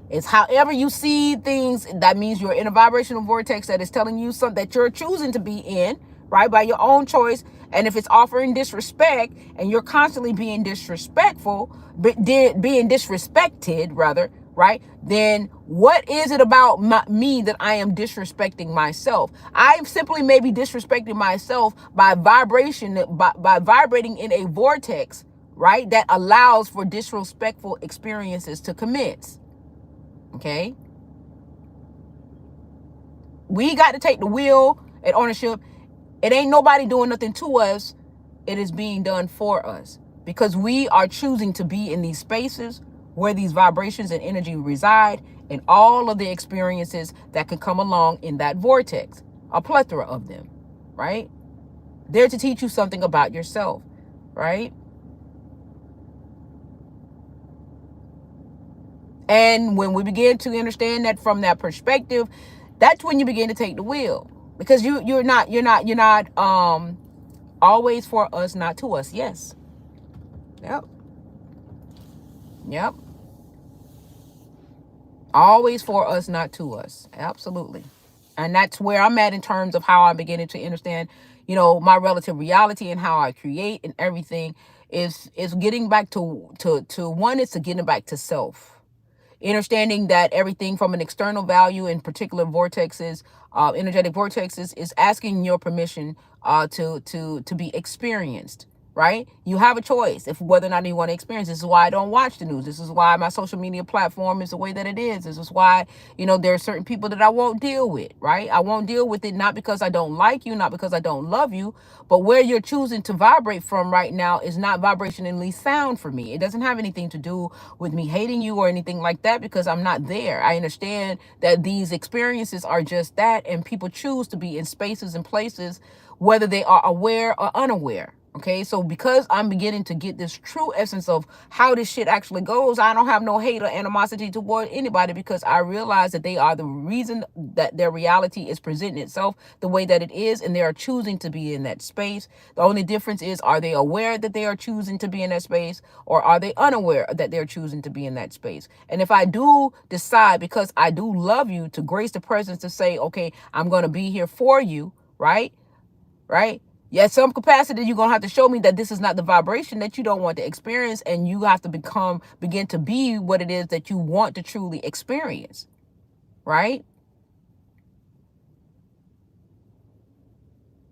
It's however you see things, that means you're in a vibrational vortex that is telling you something that you're choosing to be in, right, by your own choice. And if it's offering disrespect and you're constantly being disrespectful, being disrespected rather, right, then what is it about me that I am disrespecting myself? I am simply maybe disrespecting myself by by vibrating in a vortex, right, that allows for disrespectful experiences to commence. Okay? We got to take the wheel and ownership. It ain't nobody doing nothing to us. It is being done for us, because we are choosing to be in these spaces where these vibrations and energy reside, and all of the experiences that can come along in that vortex, a plethora of them, right? There to teach you something about yourself, right? And when we begin to understand that from that perspective, that's when you begin to take the wheel, because you're not always for us, not to us. Yes. Yep. Always for us, not to us. Absolutely. And that's where I'm at in terms of how I'm beginning to understand, my relative reality and how I create and everything is getting back to one, is to getting back to self. Understanding that everything from an external value, in particular vortexes, energetic vortexes, is asking your permission to be experienced, right? You have a choice if whether or not you want to experience. This is why I don't watch the news. This is why my social media platform is the way that it is. This is why, there are certain people that I won't deal with, right? I won't deal with it, not because I don't like you, not because I don't love you, but where you're choosing to vibrate from right now is not vibrationally sound for me. It doesn't have anything to do with me hating you or anything like that, because I'm not there. I understand that these experiences are just that, and people choose to be in spaces and places, whether they are aware or unaware, Okay, so because I'm beginning to get this true essence of how this shit actually goes, I don't have no hate or animosity toward anybody, because I realize that they are the reason that their reality is presenting itself the way that it is, and they are choosing to be in that space. The only difference is, are they aware that they are choosing to be in that space, or are they unaware that they're choosing to be in that space? And if I do decide, because I do love you, to grace the presence to say, okay, I'm going to be here for you, right? Right? At some capacity, you're going to have to show me that this is not the vibration that you don't want to experience, and you have to begin to be what it is that you want to truly experience, right?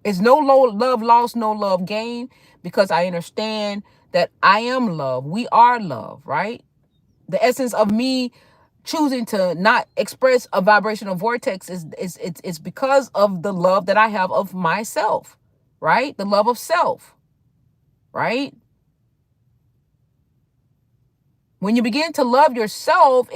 It's no love lost, no love gained, because I understand that I am love. We are love, right? The essence of me choosing to not express a vibrational vortex is because of the love that I have of myself, right? The love of self, right? When you begin to love yourself,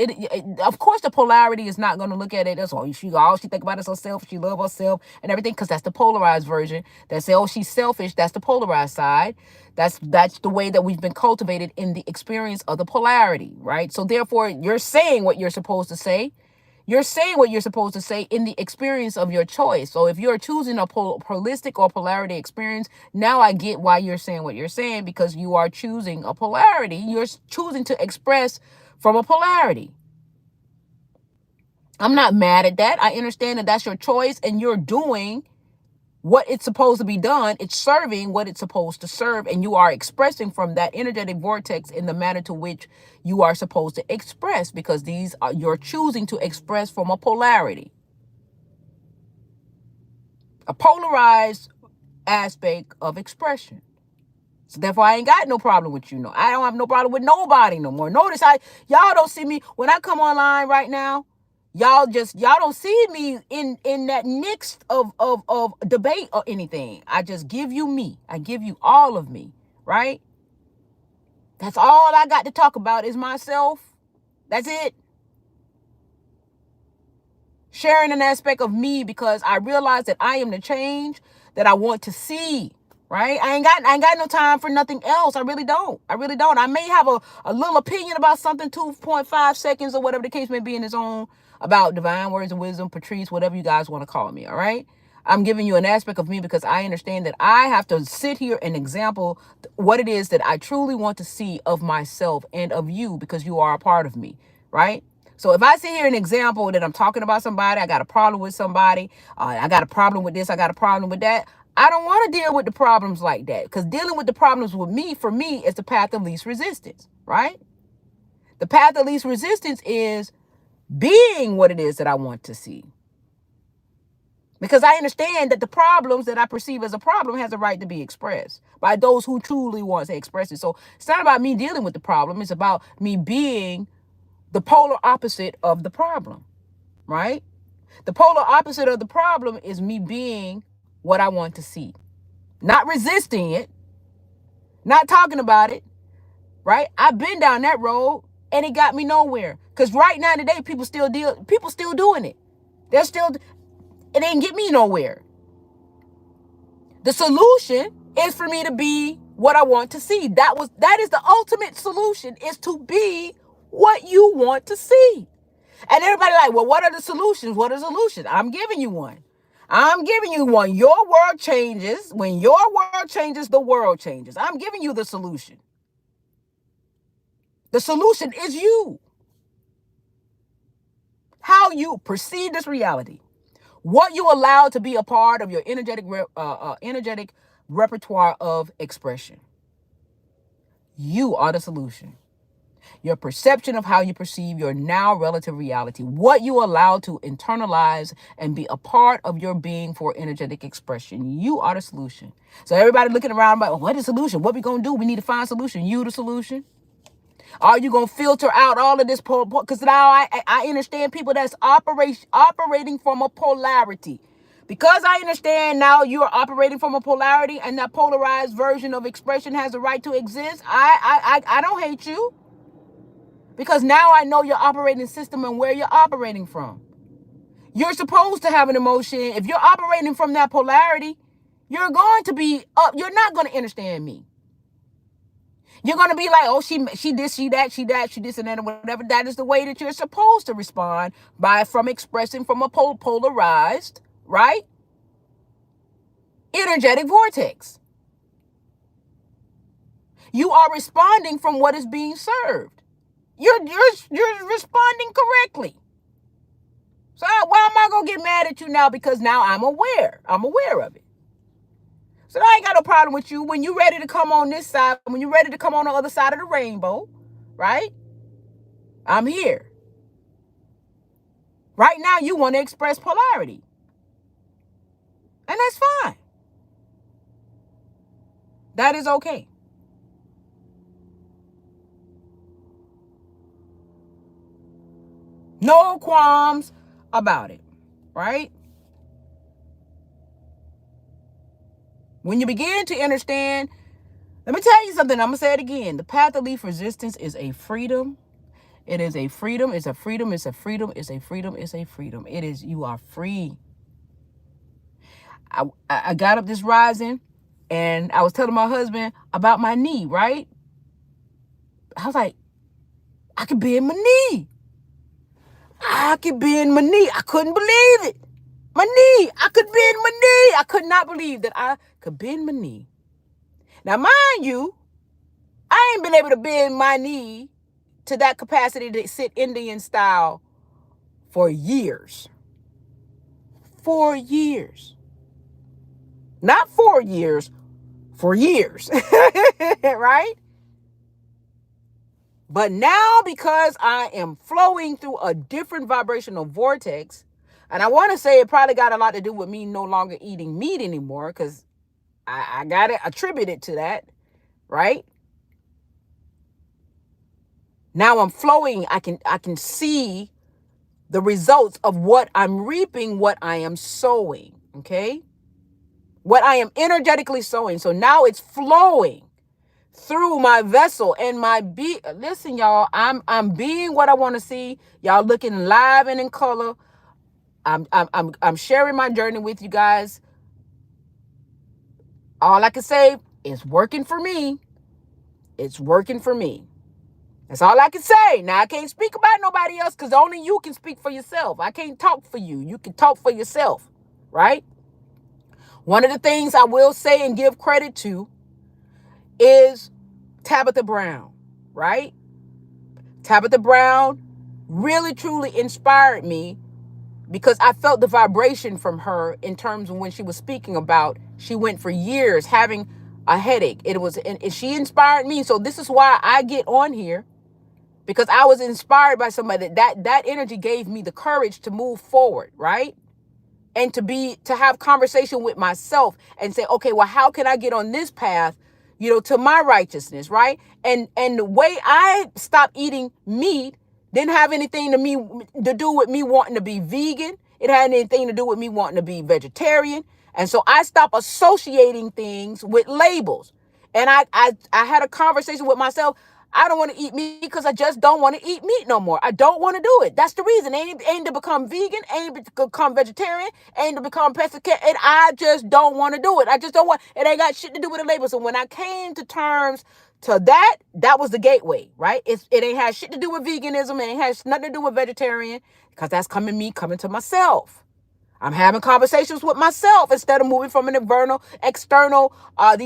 of course the polarity is not going to look at it as, oh, all she think about is herself, she love herself and everything, because that's the polarized version. That say, oh, she's selfish. That's the polarized side. That's the way that we've been cultivated in the experience of the polarity, right? So therefore, you're saying what you're supposed to say. You're saying what you're supposed to say in the experience of your choice. So if you're choosing a holistic or polarity experience, now I get why you're saying what you're saying, because you are choosing a polarity. You're choosing to express from a polarity. I'm not mad at that. I understand that that's your choice, and you're doing what it's supposed to be done. It's serving what it's supposed to serve, and you are expressing from that energetic vortex in the manner to which you are supposed to express, because these are, you're choosing to express from a polarity, a polarized aspect of expression. So therefore, I ain't got no problem with you. No, I don't have no problem with nobody no more. Notice y'all don't see me when I come online right now. Y'all don't see me in that mix of debate or anything. I just give you me. I give you all of me, right? That's all I got to talk about is myself. That's it. Sharing an aspect of me, because I realize that I am the change that I want to see. Right? I ain't got no time for nothing else. I really don't. I may have a little opinion about something, 2.5 seconds or whatever the case may be in its own, about divine words of wisdom, Patrice, whatever you guys want to call me. All right. I'm giving you an aspect of me because I understand that I have to sit here and example what it is that I truly want to see of myself and of you, because you are a part of me. Right? So if I sit here and example that I'm talking about somebody, I got a problem with somebody, I got a problem with this, I got a problem with that, I don't want to deal with the problems like that, because dealing with the problems with me, for me, is the path of least resistance, right? The path of least resistance is being what it is that I want to see. Because I understand that the problems that I perceive as a problem has a right to be expressed by those who truly want to express it. So it's not about me dealing with the problem. It's about me being the polar opposite of the problem, right? The polar opposite of the problem is me being what I want to see. Not resisting it, not talking about it, right? I've been down that road and it got me nowhere. Because right now today, people still doing it. It ain't get me nowhere. The solution is for me to be what I want to see. That is the ultimate solution, is to be what you want to see. And everybody like, well, what are the solutions? What are the solutions? I'm giving you one. Your world changes. When your world changes, the world changes. I'm giving you the solution. The solution is you. How you perceive this reality. What you allow to be a part of your energetic repertoire of expression. You are the solution. Your perception of how you perceive your now relative reality, what you allow to internalize and be a part of your being for energetic expression. You are the solution. So everybody looking around about, what is the solution? What we going to do? We need to find a solution. You the solution. Are you going to filter out all of this? Because now I understand people that's operating from a polarity. Because I understand now you are operating from a polarity, and that polarized version of expression has a right to exist. I don't hate you. Because now I know your operating system and where you're operating from. You're supposed to have an emotion. If you're operating from that polarity, You're going to be up. You're not going to understand me. You're going to be like, oh, she this, she that, she this and that, or whatever. That is the way that you're supposed to respond from expressing from a polarized, right? Energetic vortex. You are responding from what is being served. You're responding correctly. So why am I going to get mad at you now? Because now I'm aware. I'm aware of it. So I ain't got no problem with you when you're ready to come on this side, when you're ready to come on the other side of the rainbow, right? I'm here. Right now, you want to express polarity. And that's fine. That is okay. No qualms about it, right? When you begin to understand, let me tell you something. I'm going to say it again. The path of least resistance is a freedom. It is a freedom. It's a freedom. It's a freedom. It's a freedom. It's a freedom. It is, you are free. I got up this rising and I was telling my husband about my knee, right? I was like, I could bend my knee. I could bend my knee. I couldn't believe it. My knee. I could bend my knee. I could not believe that I could bend my knee. Now, mind you, I ain't been able to bend my knee to that capacity to sit Indian style for years. 4 years. Not 4 years, for years. Right? But now, because I am flowing through a different vibrational vortex, and I want to say it probably got a lot to do with me no longer eating meat anymore, because I got to attribute it to that, right? Now I'm flowing. I can see the results of what I'm reaping, what I am sowing, okay? What I am energetically sowing. So now it's flowing through my vessel and listen, y'all, I'm being what I want to see. Y'all looking live and in color. I'm sharing my journey with you guys. All I can say is working for me. It's working for me. That's all I can say. Now, I can't speak about nobody else because only you can speak for yourself. I can't talk for you. You can talk for yourself, right? One of the things I will say and give credit to is Tabitha Brown, right? Tabitha Brown really, truly inspired me because I felt the vibration from her in terms of when she was speaking about she went for years having a headache. And she inspired me. So this is why I get on here, because I was inspired by somebody that energy gave me the courage to move forward, right? And to have conversation with myself and say, okay, well, how can I get on this path, to my righteousness, right? And the way I stopped eating meat didn't have anything to do with me wanting to be vegan. It had anything to do with me wanting to be vegetarian. And so I stopped associating things with labels. And I had a conversation with myself. I don't want to eat meat because I just don't want to eat meat no more. I don't want to do it. That's the reason. Ain't to become vegan, ain't to become vegetarian, ain't to become pescatarian. And I just don't want to do it. I just don't want, it ain't got shit to do with the label. So when I came to terms to that was the gateway, right? It ain't had shit to do with veganism. It ain't had nothing to do with vegetarian, because that's coming to myself. I'm having conversations with myself instead of moving from these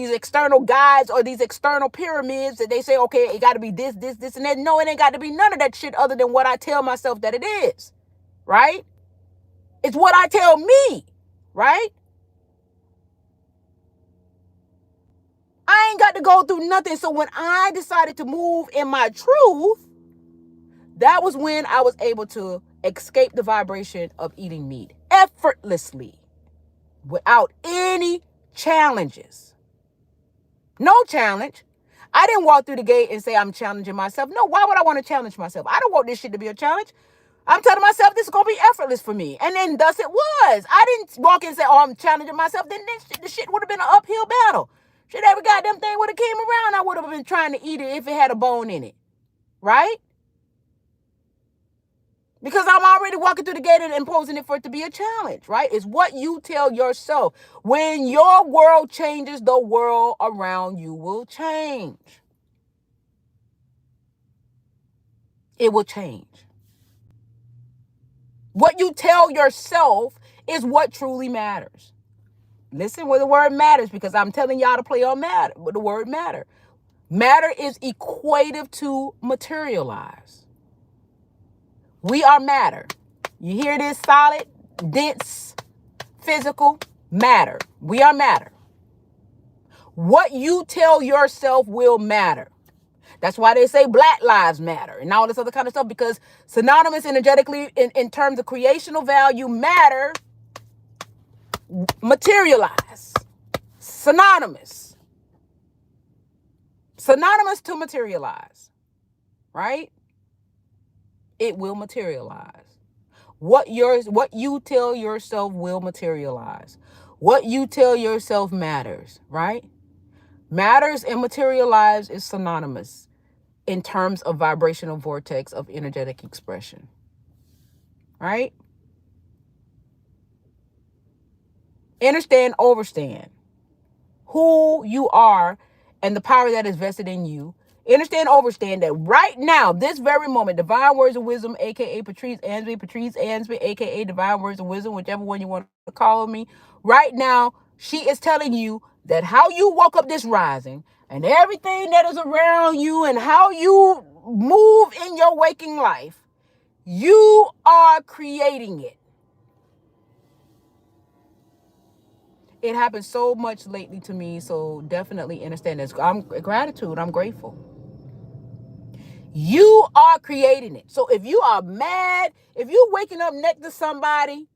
external guides or these external pyramids that they say, okay, it got to be this, and that. No, it ain't got to be none of that shit other than what I tell myself that it is, right? It's what I tell me, right? I ain't got to go through nothing. So when I decided to move in my truth, that was when I was able to escape the vibration of eating meat effortlessly, without any challenges. No challenge. I didn't walk through the gate and say I'm challenging myself. No, why would I want to challenge myself? I don't want this shit to be a challenge. I'm telling myself this is going to be effortless for me. And then thus it was. I didn't walk in and say, oh, I'm challenging myself. Then the shit would have been an uphill battle. Shit, every goddamn thing would have came around. I would have been trying to eat it if it had a bone in it. Right? Because I'm already walking through the gate and imposing it for it to be a challenge, right? It's what you tell yourself. When your world changes, the world around you will change. It will change. What you tell yourself is what truly matters. Listen where the word matters, because I'm telling y'all to play on matter, with the word matter. Matter is equative to materialize. We are matter. You hear this? Solid, dense, physical, matter. We are matter. What you tell yourself will matter. That's why they say Black Lives Matter and all this other kind of stuff, because synonymous energetically in terms of creational value, matter, materialize. Synonymous. Synonymous to materialize, right? It will materialize. What you tell yourself will materialize. What you tell yourself matters, right? Matters and materialize is synonymous in terms of vibrational vortex of energetic expression, right? Understand, overstand who you are and the power that is vested in you. Understand, overstand that right now, this very moment, Divine Words of Wisdom, aka Patrice Ansby, aka Divine Words of Wisdom, whichever one you want to call me, right now, she is telling you that how you woke up this rising and everything that is around you and how you move in your waking life, you are creating it. It happens so much lately to me, so definitely understand this. I'm gratitude. I'm grateful. You are creating it. So if you are mad, if you're waking up next to somebody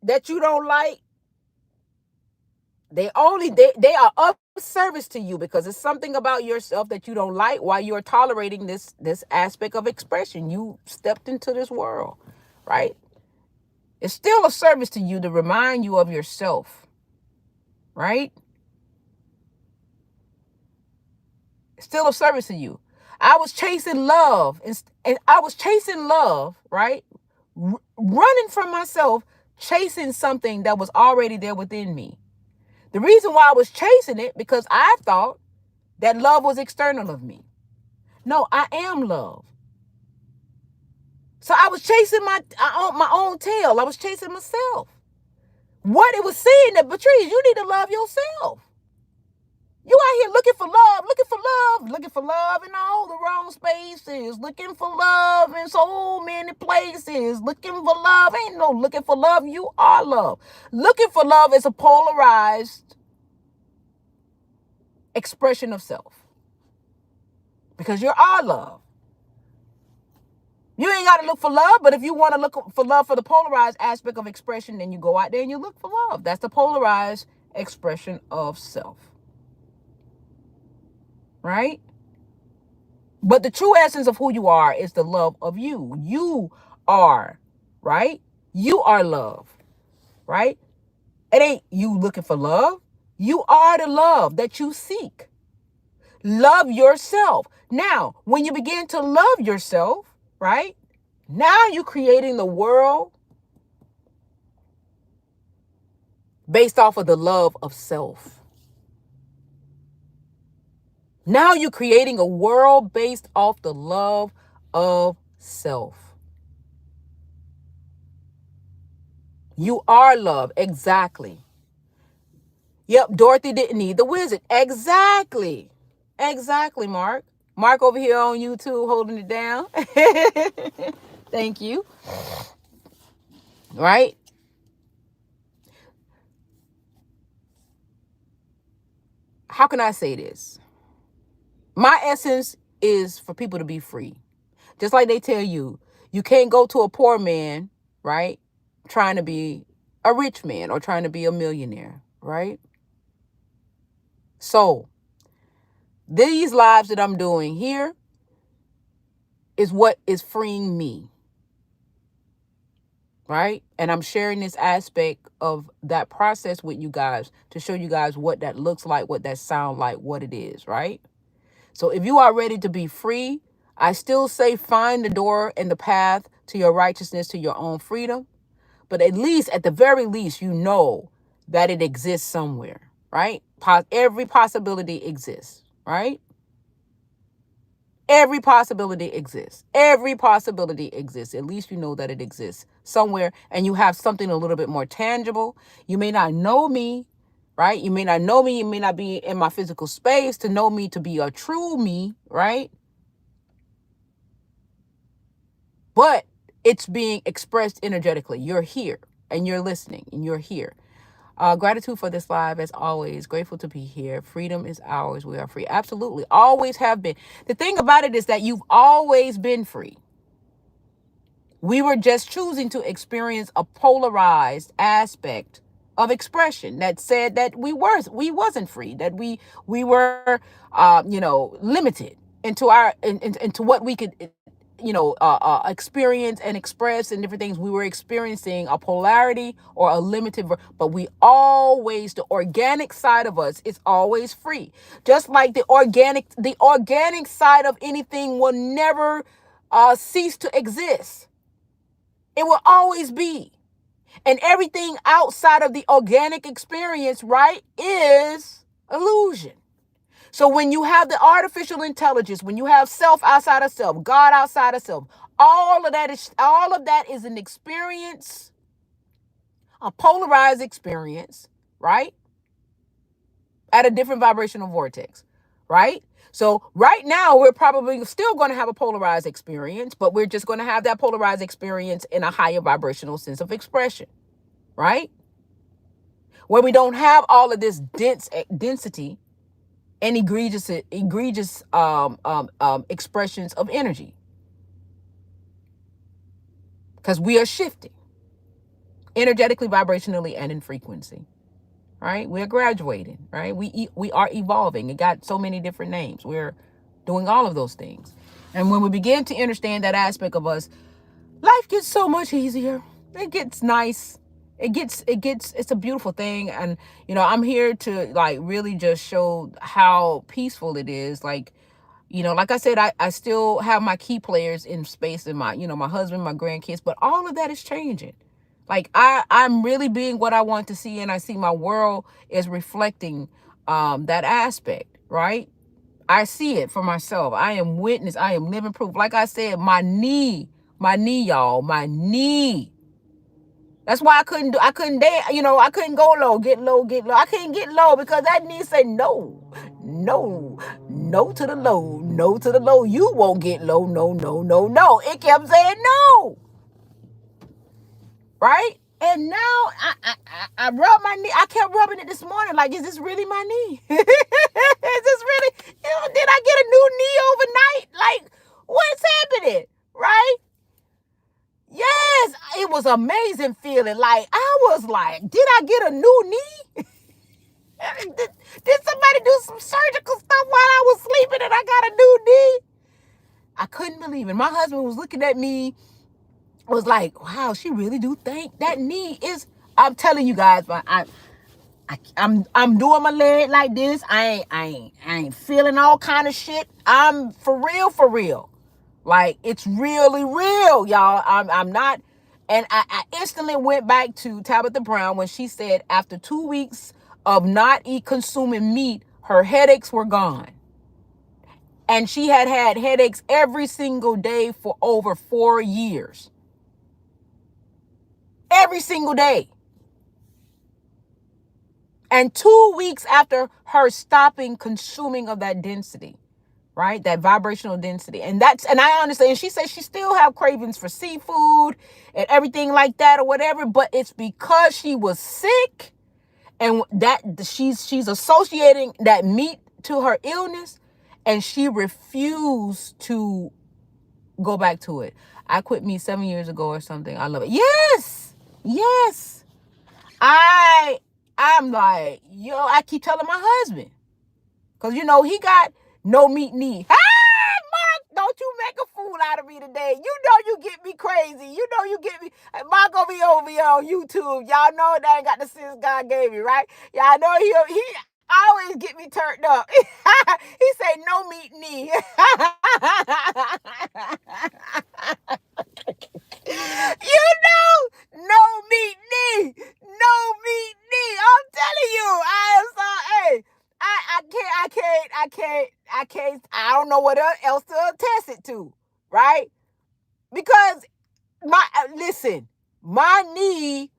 that you don't like, they are of service to you because it's something about yourself that you don't like while you're tolerating this aspect of expression. You stepped into this world, right? It's still a service to you to remind you of yourself, right? It's still a service to you. I was chasing love, and I was chasing love, right? Running from myself, chasing something that was already there within me. The reason why I was chasing it, because I thought that love was external of me. No, I am love. So I was chasing my own tail. I was chasing myself. What it was saying that, Patrice, you need to love yourself. You out here looking for love in all the wrong spaces, looking for love in so many places, looking for love. Ain't no looking for love. You are love. Looking for love is a polarized expression of self, because you're our love. You ain't got to look for love, but if you want to look for love for the polarized aspect of expression, then you go out there and you look for love. That's the polarized expression of self, right? But the true essence of who you are is the love of you. You are, right? You are love, right? It ain't you looking for love. You are the love that you seek. Love yourself. Now, when you begin to love yourself, right? Now you're creating the world based off of the love of self. Now you're creating a world based off the love of self. You are love. Exactly. Yep, Dorothy didn't need the wizard. Exactly. Exactly, Mark. Mark over here on YouTube holding it down. Thank you. Right? How can I say this? My essence is for people to be free. Just like they tell you, you can't go to a poor man, right? Trying to be a rich man or trying to be a millionaire, right? So, these lives that I'm doing here is what is freeing me, right? And I'm sharing this aspect of that process with you guys to show you guys what that looks like, what that sounds like, what it is, right? So if you are ready to be free, I still say find the door and the path to your righteousness, to your own freedom. But at least, at the very least, you know that it exists somewhere, right? Every possibility exists, right? Every possibility exists. Every possibility exists. At least you know that it exists somewhere, and you have something a little bit more tangible. You may not know me, right? You may not know me. You may not be in my physical space to know me, to be a true me, right? But it's being expressed energetically. You're here and you're listening and you're here. Gratitude for this live, as always. Grateful to be here. Freedom is ours. We are free. Absolutely. Always have been. The thing about it is that you've always been free. We were just choosing to experience a polarized aspect of expression that said that we wasn't free, that we were limited into what we could experience and express and different things. We were experiencing a polarity or a limited, but the organic side of us is always free. Just like the organic side of anything will never cease to exist. It will always be. And everything outside of the organic experience, right, is illusion. So when you have the artificial intelligence, when you have self outside of self, God outside of self, all of that is an experience, a polarized experience, right? At a different vibrational vortex, right? So right now we're probably still going to have a polarized experience, but we're just going to have that polarized experience in a higher vibrational sense of expression, right? Where we don't have all of this density and egregious expressions of energy, because we are shifting energetically, vibrationally, and in frequency, right? We're graduating, right? We are evolving. It got so many different names. We're doing all of those things. And when we begin to understand that aspect of us, life gets so much easier. It gets nice. It's a beautiful thing. And, I'm here to like really just show how peaceful it is. Like, like I said, I still have my key players in space, and my husband, my grandkids, but all of that is changing. Like I'm really being what I want to see, and I see my world is reflecting that aspect, right? I see it for myself. I am witness. I am living proof. Like I said, y'all, my knee. That's why I couldn't dance. I couldn't go low, get low, get low. I couldn't get low because that knee said no, no to the low, no to the low. You won't get low, no, no, no, no. It kept saying no, right? And now I rub my knee. I kept rubbing it this morning. Like, is this really my knee? Is this really? Did I get a new knee overnight? Like, what's happening, right? Yes, it was amazing feeling. Like, I was like, did I get a new knee? did somebody do some surgical stuff while I was sleeping and I got a new knee? I couldn't believe it. My husband was looking at me, was like, wow, she really do think that knee is. I'm telling you guys, but I'm doing my leg like this. I ain't feeling all kind of shit. I'm for real. Like, it's really real, y'all. I'm not. And I instantly went back to Tabitha Brown when she said after 2 weeks of not consuming meat, her headaches were gone. And she had headaches every single day for over 4 years. Every single day. And 2 weeks after her stopping consuming of that density, right? That vibrational density. And I understand. She says she still have cravings for seafood and everything like that or whatever, but it's because she was sick and that she's associating that meat to her illness, and she refused to go back to it. I quit meat 7 years ago or something. I love it. Yes. I'm like, I keep telling my husband, because, he got no meat need. Hey, Mark, don't you make a fool out of me today. You get me crazy. You get me. Mark over here on YouTube. Y'all know that ain't got the sense God gave me, right? Y'all know he always get me turned up. He say no meat knee. No meat knee. No meat knee. I'm telling you, I am so, hey, I can't, I don't know what else to attest it to, right? Because listen, my knee,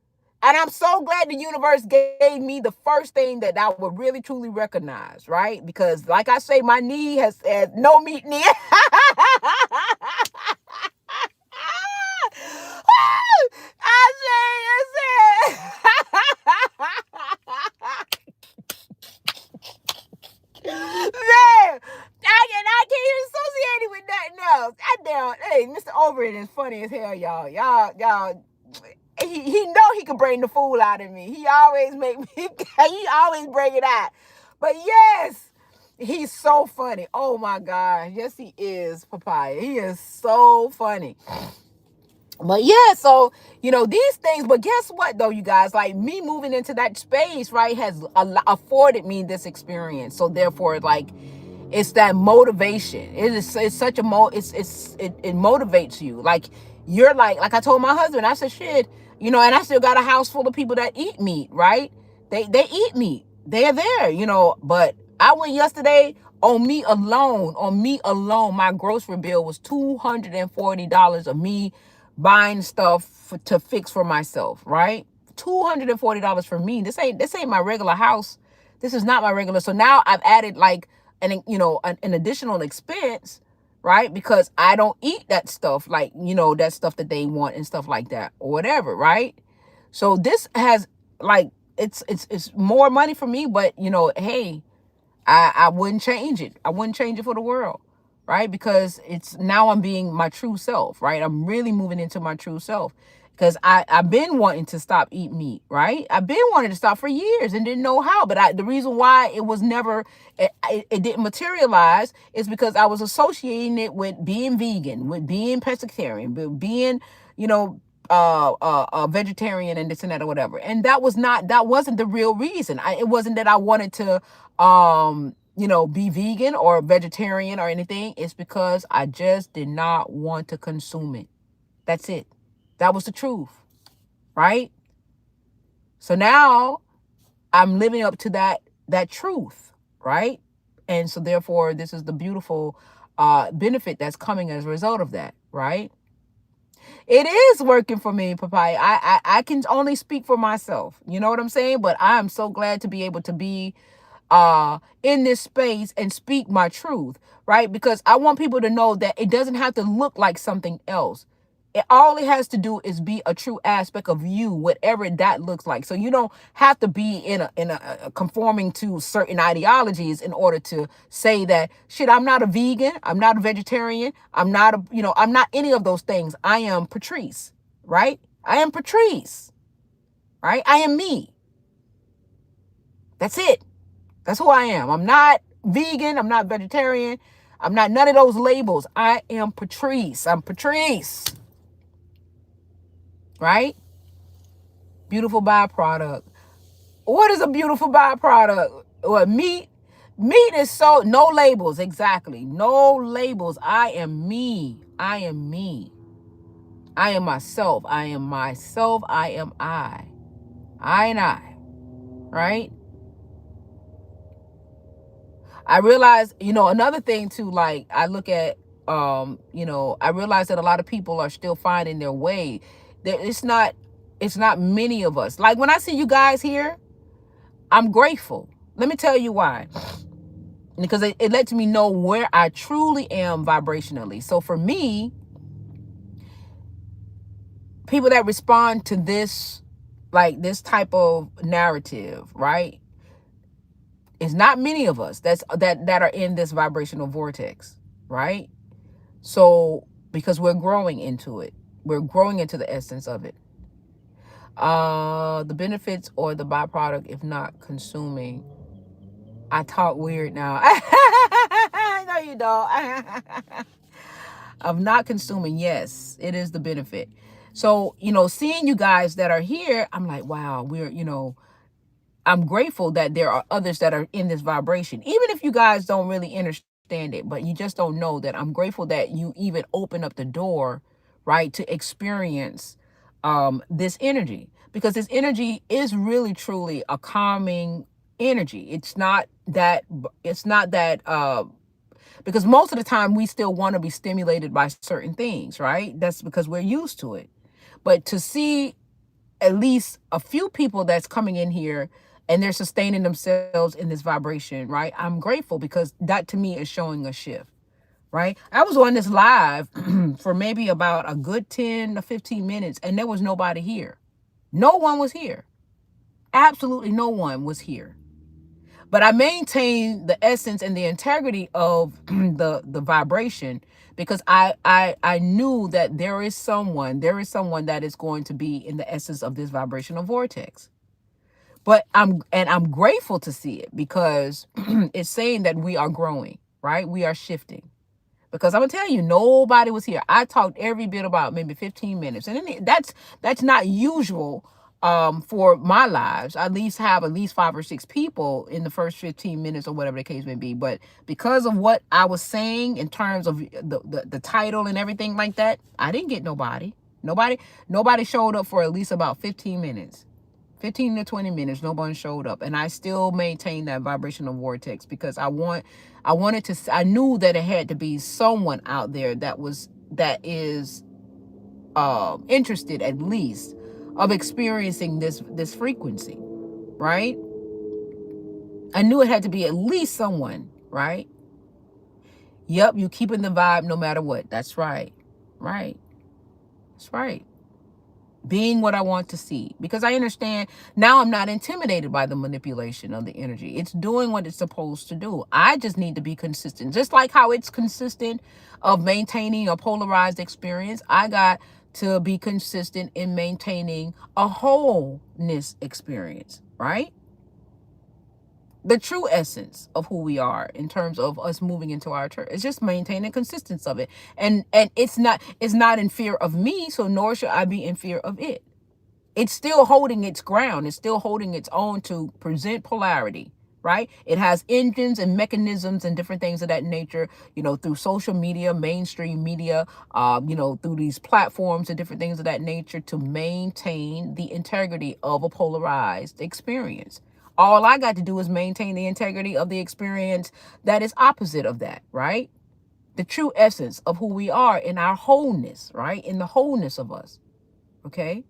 and I'm so glad the universe gave me the first thing that I would really truly recognize, right? Because like I say, my knee has no meat knee. I Man, I can't even associate it with nothing else. I damn, hey, Mr. Overett is funny as hell, y'all. Y'all. He know he can bring the fool out of me. He always make me. He always bring it out. But yes, he's so funny. Oh my God, yes he is, Papaya. He is so funny. But yeah, so, these things, but guess what though, you guys, like me moving into that space, right, has afforded me this experience. So therefore, like, it's that motivation. It's such a it motivates you. Like, you're like I told my husband, I said, shit, and I still got a house full of people that eat meat, right? They eat meat. They're there, but I went yesterday. On me alone, my grocery bill was $240 of me buying stuff to fix for myself, right? $240 for me. This ain't my regular house. This is not my regular. So now I've added like an additional expense, right? Because I don't eat that stuff, like, that stuff that they want and stuff like that or whatever, right? So this has, like, it's more money for me, but hey, I wouldn't change it. I wouldn't change it for the world, right? Because it's now I'm being my true self, right? I'm really moving into my true self because I've been wanting to stop eating meat, right? I've been wanting to stop for years and didn't know how. But the reason why it was never, it didn't materialize is because I was associating it with being vegan, with being pescatarian, with being, a vegetarian and this and that or whatever. And that wasn't the real reason. It wasn't that I wanted to, be vegan or vegetarian or anything. It's because I just did not want to consume it. That's it. That was the truth, right? So now I'm living up to that truth, right? And so therefore, this is the beautiful benefit that's coming as a result of that, right? It is working for me, Papaya. I can only speak for myself. You know what I'm saying? But I am so glad to be able to be in this space and speak my truth, right? Because I want people to know that it doesn't have to look like something else. All it has to do is be a true aspect of you, whatever that looks like. So you don't have to be in a conforming to certain ideologies in order to say that, shit, I'm not a vegan, I'm not a vegetarian, I'm not I'm not any of those things. I am Patrice, right? I am Patrice, right? I am me. That's it. That's who I am. I'm not vegan. I'm not vegetarian. I'm not none of those labels. I am Patrice. I'm Patrice. Right? Beautiful byproduct. What is a beautiful byproduct? What, meat? Meat is so, no labels. Exactly. No labels. I am me. I am me. I am myself. I am myself. I am I. I and I. Right? I realize, another thing too, like I look at, I realize that a lot of people are still finding their way. It's not many of us. Like when I see you guys here, I'm grateful. Let me tell you why. Because it lets me know where I truly am vibrationally. So for me, people that respond to this, like this type of narrative, right? It's not many of us that are in this vibrational vortex, right? So because we're growing into it, we're growing into the essence of it. The benefits or the byproduct, if not consuming. I talk weird now. No, you don't. Of not consuming, yes, it is the benefit. So, seeing you guys that are here, I'm like, wow, we're, I'm grateful that there are others that are in this vibration, even if you guys don't really understand it, but you just don't know that. I'm grateful that you even open up the door, right, to experience this energy, because this energy is really truly a calming energy. It's not that because most of the time we still want to be stimulated by certain things, right? That's because we're used to it. But to see at least a few people that's coming in here and they're sustaining themselves in this vibration, right? I'm grateful, because that to me is showing a shift, right? I was on this live for maybe about a good 10 to 15 minutes and there was nobody here. No one was here. Absolutely no one was here. But I maintain the essence and the integrity of the vibration, because I knew that there is someone that is going to be in the essence of this vibrational vortex. But I'm grateful to see it, because it's saying that we are growing, right? We are shifting. Because I'm gonna tell you, nobody was here. I talked every bit about maybe 15 minutes, and that's not usual for my lives. I at least have at least 5 or 6 people in the first 15 minutes or whatever the case may be. But because of what I was saying in terms of the title and everything like that, I didn't get nobody. Nobody showed up for at least about 15 minutes. 15 to 20 minutes, no one showed up. And I still maintain that vibrational vortex, because I knew that it had to be someone out there that is interested, at least, of experiencing this frequency, right? I knew it had to be at least someone, right? Yep, you keeping the vibe no matter what. That's right. Right. That's right. Being what I want to see, because I understand now. I'm not intimidated by the manipulation of the energy. It's doing what it's supposed to do. I just need to be consistent, just like how it's consistent of maintaining a polarized experience. I got to be consistent in maintaining a wholeness experience, right? The true essence of who we are in terms of us moving into our church. It's just maintaining consistency of it. And it's not in fear of me, so nor should I be in fear of it. It's still holding its ground. It's still holding its own to present polarity, right? It has engines and mechanisms and different things of that nature, through social media, mainstream media, through these platforms and different things of that nature, to maintain the integrity of a polarized experience. All I got to do is maintain the integrity of the experience that is opposite of that, right? The true essence of who we are in our wholeness, right? In the wholeness of us, okay?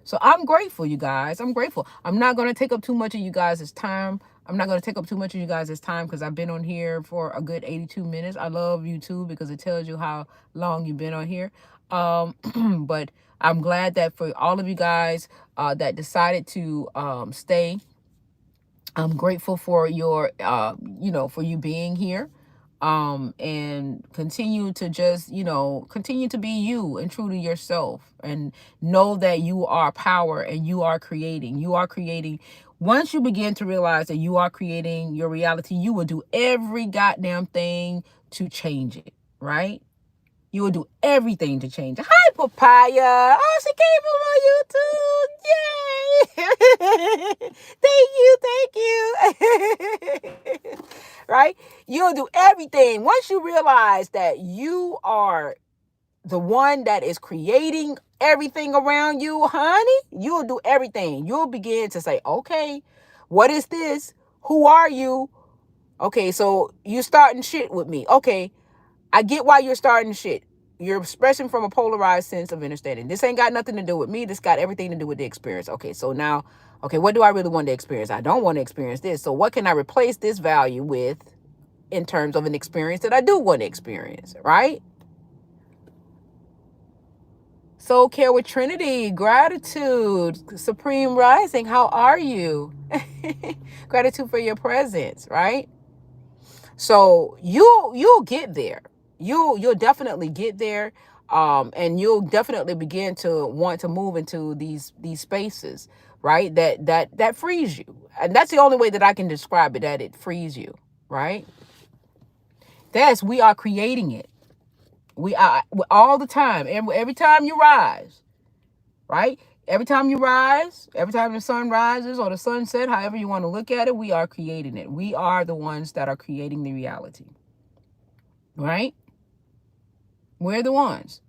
So I'm grateful, you guys. I'm grateful. I'm not going to take up too much of you guys' time. Because I've been on here for a good 82 minutes. I love YouTube because it tells you how long you've been on here. But I'm glad that for all of you guys that decided to stay, I'm grateful for your, for you being here. And continue to just, continue to be you and true to yourself, and know that you are power and you are creating. Once you begin to realize that you are creating your reality, you will do every goddamn thing to change it, right? You will do everything to change it. Hi, Papaya. Oh, she came from on YouTube. Yay. Thank you. Right? You'll do everything. Once you realize that you are the one that is creating everything around you, honey, you'll do everything. You'll begin to say, okay, what is this? Who are you? Okay, so you're starting shit with me. Okay, I get why you're starting shit. You're expressing from a polarized sense of understanding. This ain't got nothing to do with me. This got everything to do with the experience. Okay, so now, what do I really want to experience? I don't want to experience this. So what can I replace this value with in terms of an experience that I do want to experience, right? Soul Care with Trinity, gratitude, Supreme Rising, how are you? Gratitude for your presence, right? So you'll get there. You'll definitely get there. And you'll definitely begin to want to move into these spaces, right? That frees you. And that's the only way that I can describe it, that it frees you, right? We are creating it. We are all the time. Every time you rise, right? Every time you rise, every time the sun rises or the sunset, however you want to look at it, we are creating it. We are the ones that are creating the reality, right? We're the ones.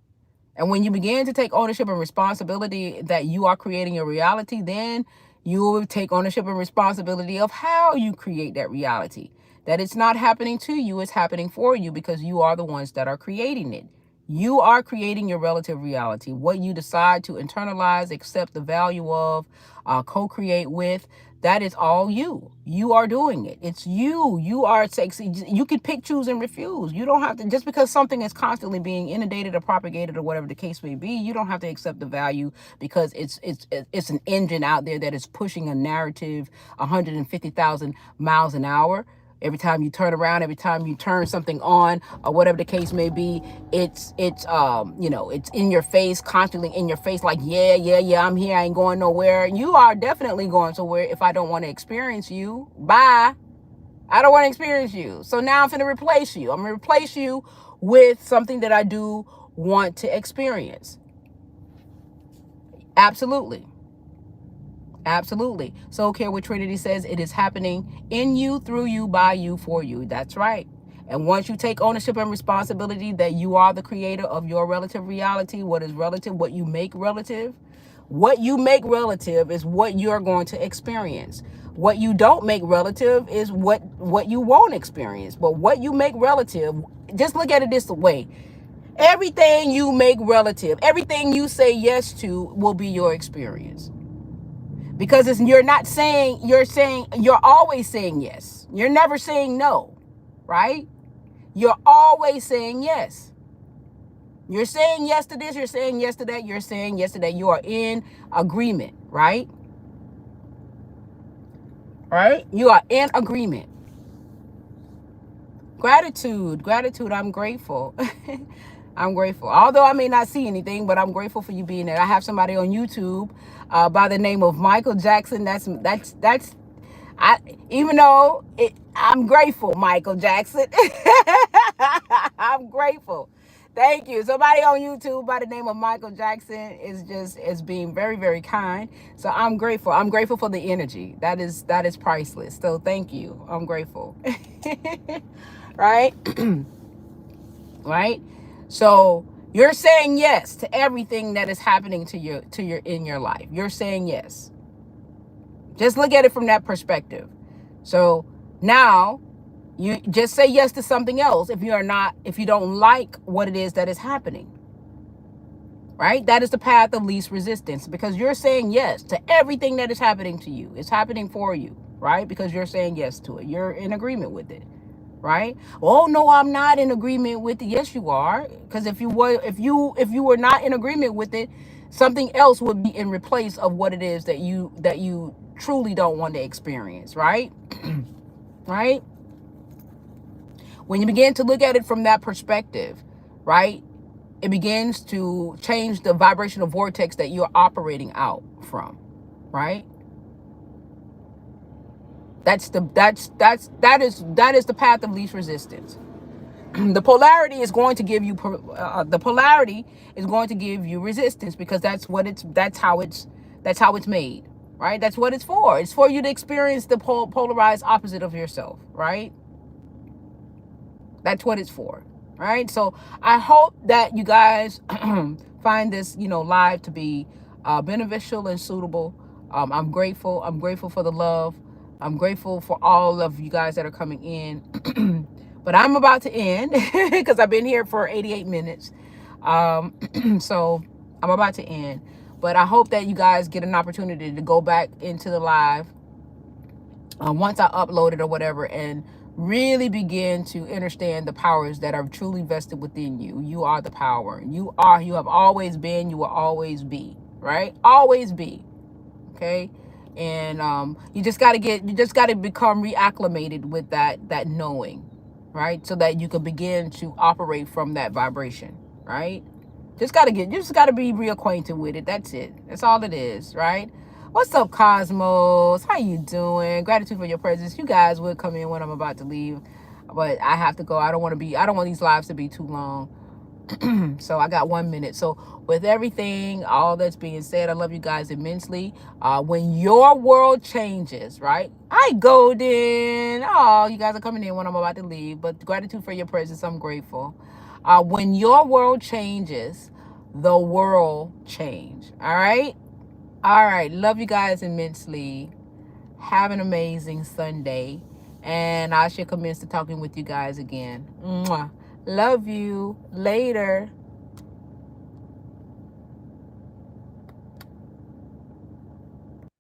And when you begin to take ownership and responsibility that you are creating your reality, then you will take ownership and responsibility of how you create that reality. That it's not happening to you, it's happening for you because you are the ones that are creating it. You are creating your relative reality. What you decide to internalize, accept the value of, co-create with, that is all you. You are doing it. It's you. You are sexy. You can pick, choose, and refuse. You don't have to, just because something is constantly being inundated or propagated or whatever the case may be, you don't have to accept the value because it's an engine out there that is pushing a narrative 150,000 miles an hour. Every time you turn around, every time you turn something on, or whatever the case may be, it's it's in your face, constantly in your face, like, yeah, I'm here, I ain't going nowhere. You are definitely going somewhere if I don't want to experience you. Bye. I don't want to experience you. So now I'm going to replace you. I'm going to replace you with something that I do want to experience. Absolutely. Absolutely. So care what Trinity says, it is happening in you, through you, by you, for you. That's right. And once you take ownership and responsibility that you are the creator of your relative reality, what is relative, what you make relative is what you're going to experience. What you don't make relative is what you won't experience. But what you make relative, just look at it this way. Everything you make relative, everything you say yes to will be your experience. Because you're always saying yes. You're never saying no, right? You're always saying yes. You're saying yes to this, you're saying yes to that, you're saying yes to that. You are in agreement, right? Right? You are in agreement. Gratitude, I'm grateful. I'm grateful. Although I may not see anything, but I'm grateful for you being there. I have somebody on YouTube by the name of Michael Jackson. Even though I'm grateful, Michael Jackson. I'm grateful. Thank you. Somebody on YouTube by the name of Michael Jackson is being very, very kind. So I'm grateful. I'm grateful for the energy. That is priceless. So thank you. I'm grateful. Right? Right? So you're saying yes to everything that is happening to you in your life. You're saying yes. Just look at it from that perspective. So now you just say yes to something else if you don't like what it is that is happening. Right? That is the path of least resistance, because you're saying yes to everything that is happening to you. It's happening for you, right? Because you're saying yes to it. You're in agreement with it. Right? Oh no, I'm not in agreement with it. Yes, you are. Because if you were not in agreement with it, something else would be in replace of what it is that you truly don't want to experience, right? Right? When you begin to look at it from that perspective, right, it begins to change the vibrational vortex that you're operating out from, right? That is the path of least resistance. The polarity is going to give you resistance, because that's how it's made, right? That's what it's for. It's for you to experience the polarized opposite of yourself, right? That's what it's for, right? So I hope that you guys find this, live to be beneficial and suitable. I'm grateful. I'm grateful for the love. I'm grateful for all of you guys that are coming in. But I'm about to end because I've been here for 88 minutes. So I'm about to end. But I hope that you guys get an opportunity to go back into the live once I upload it or whatever, and really begin to understand the powers that are truly vested within you. You are the power. You have always been, you will always be, right? Always be. Okay? And you just got to become reacclimated with that knowing, right? So that you can begin to operate from that vibration, right? You just got to be reacquainted with it. That's it. That's all it is, right? What's up, Cosmos? How you doing? Gratitude for your presence. You guys will come in when I'm about to leave, but I have to go. I don't want these lives to be too long. So I got 1 minute. So with everything, all that's being said, I love you guys immensely. When your world changes, right? Hi, Golden. Oh, you guys are coming in when I'm about to leave. But gratitude for your presence. I'm grateful. When your world changes, the world change. All right? All right. Love you guys immensely. Have an amazing Sunday. And I should commence to talking with you guys again. Mwah. Love you. Later.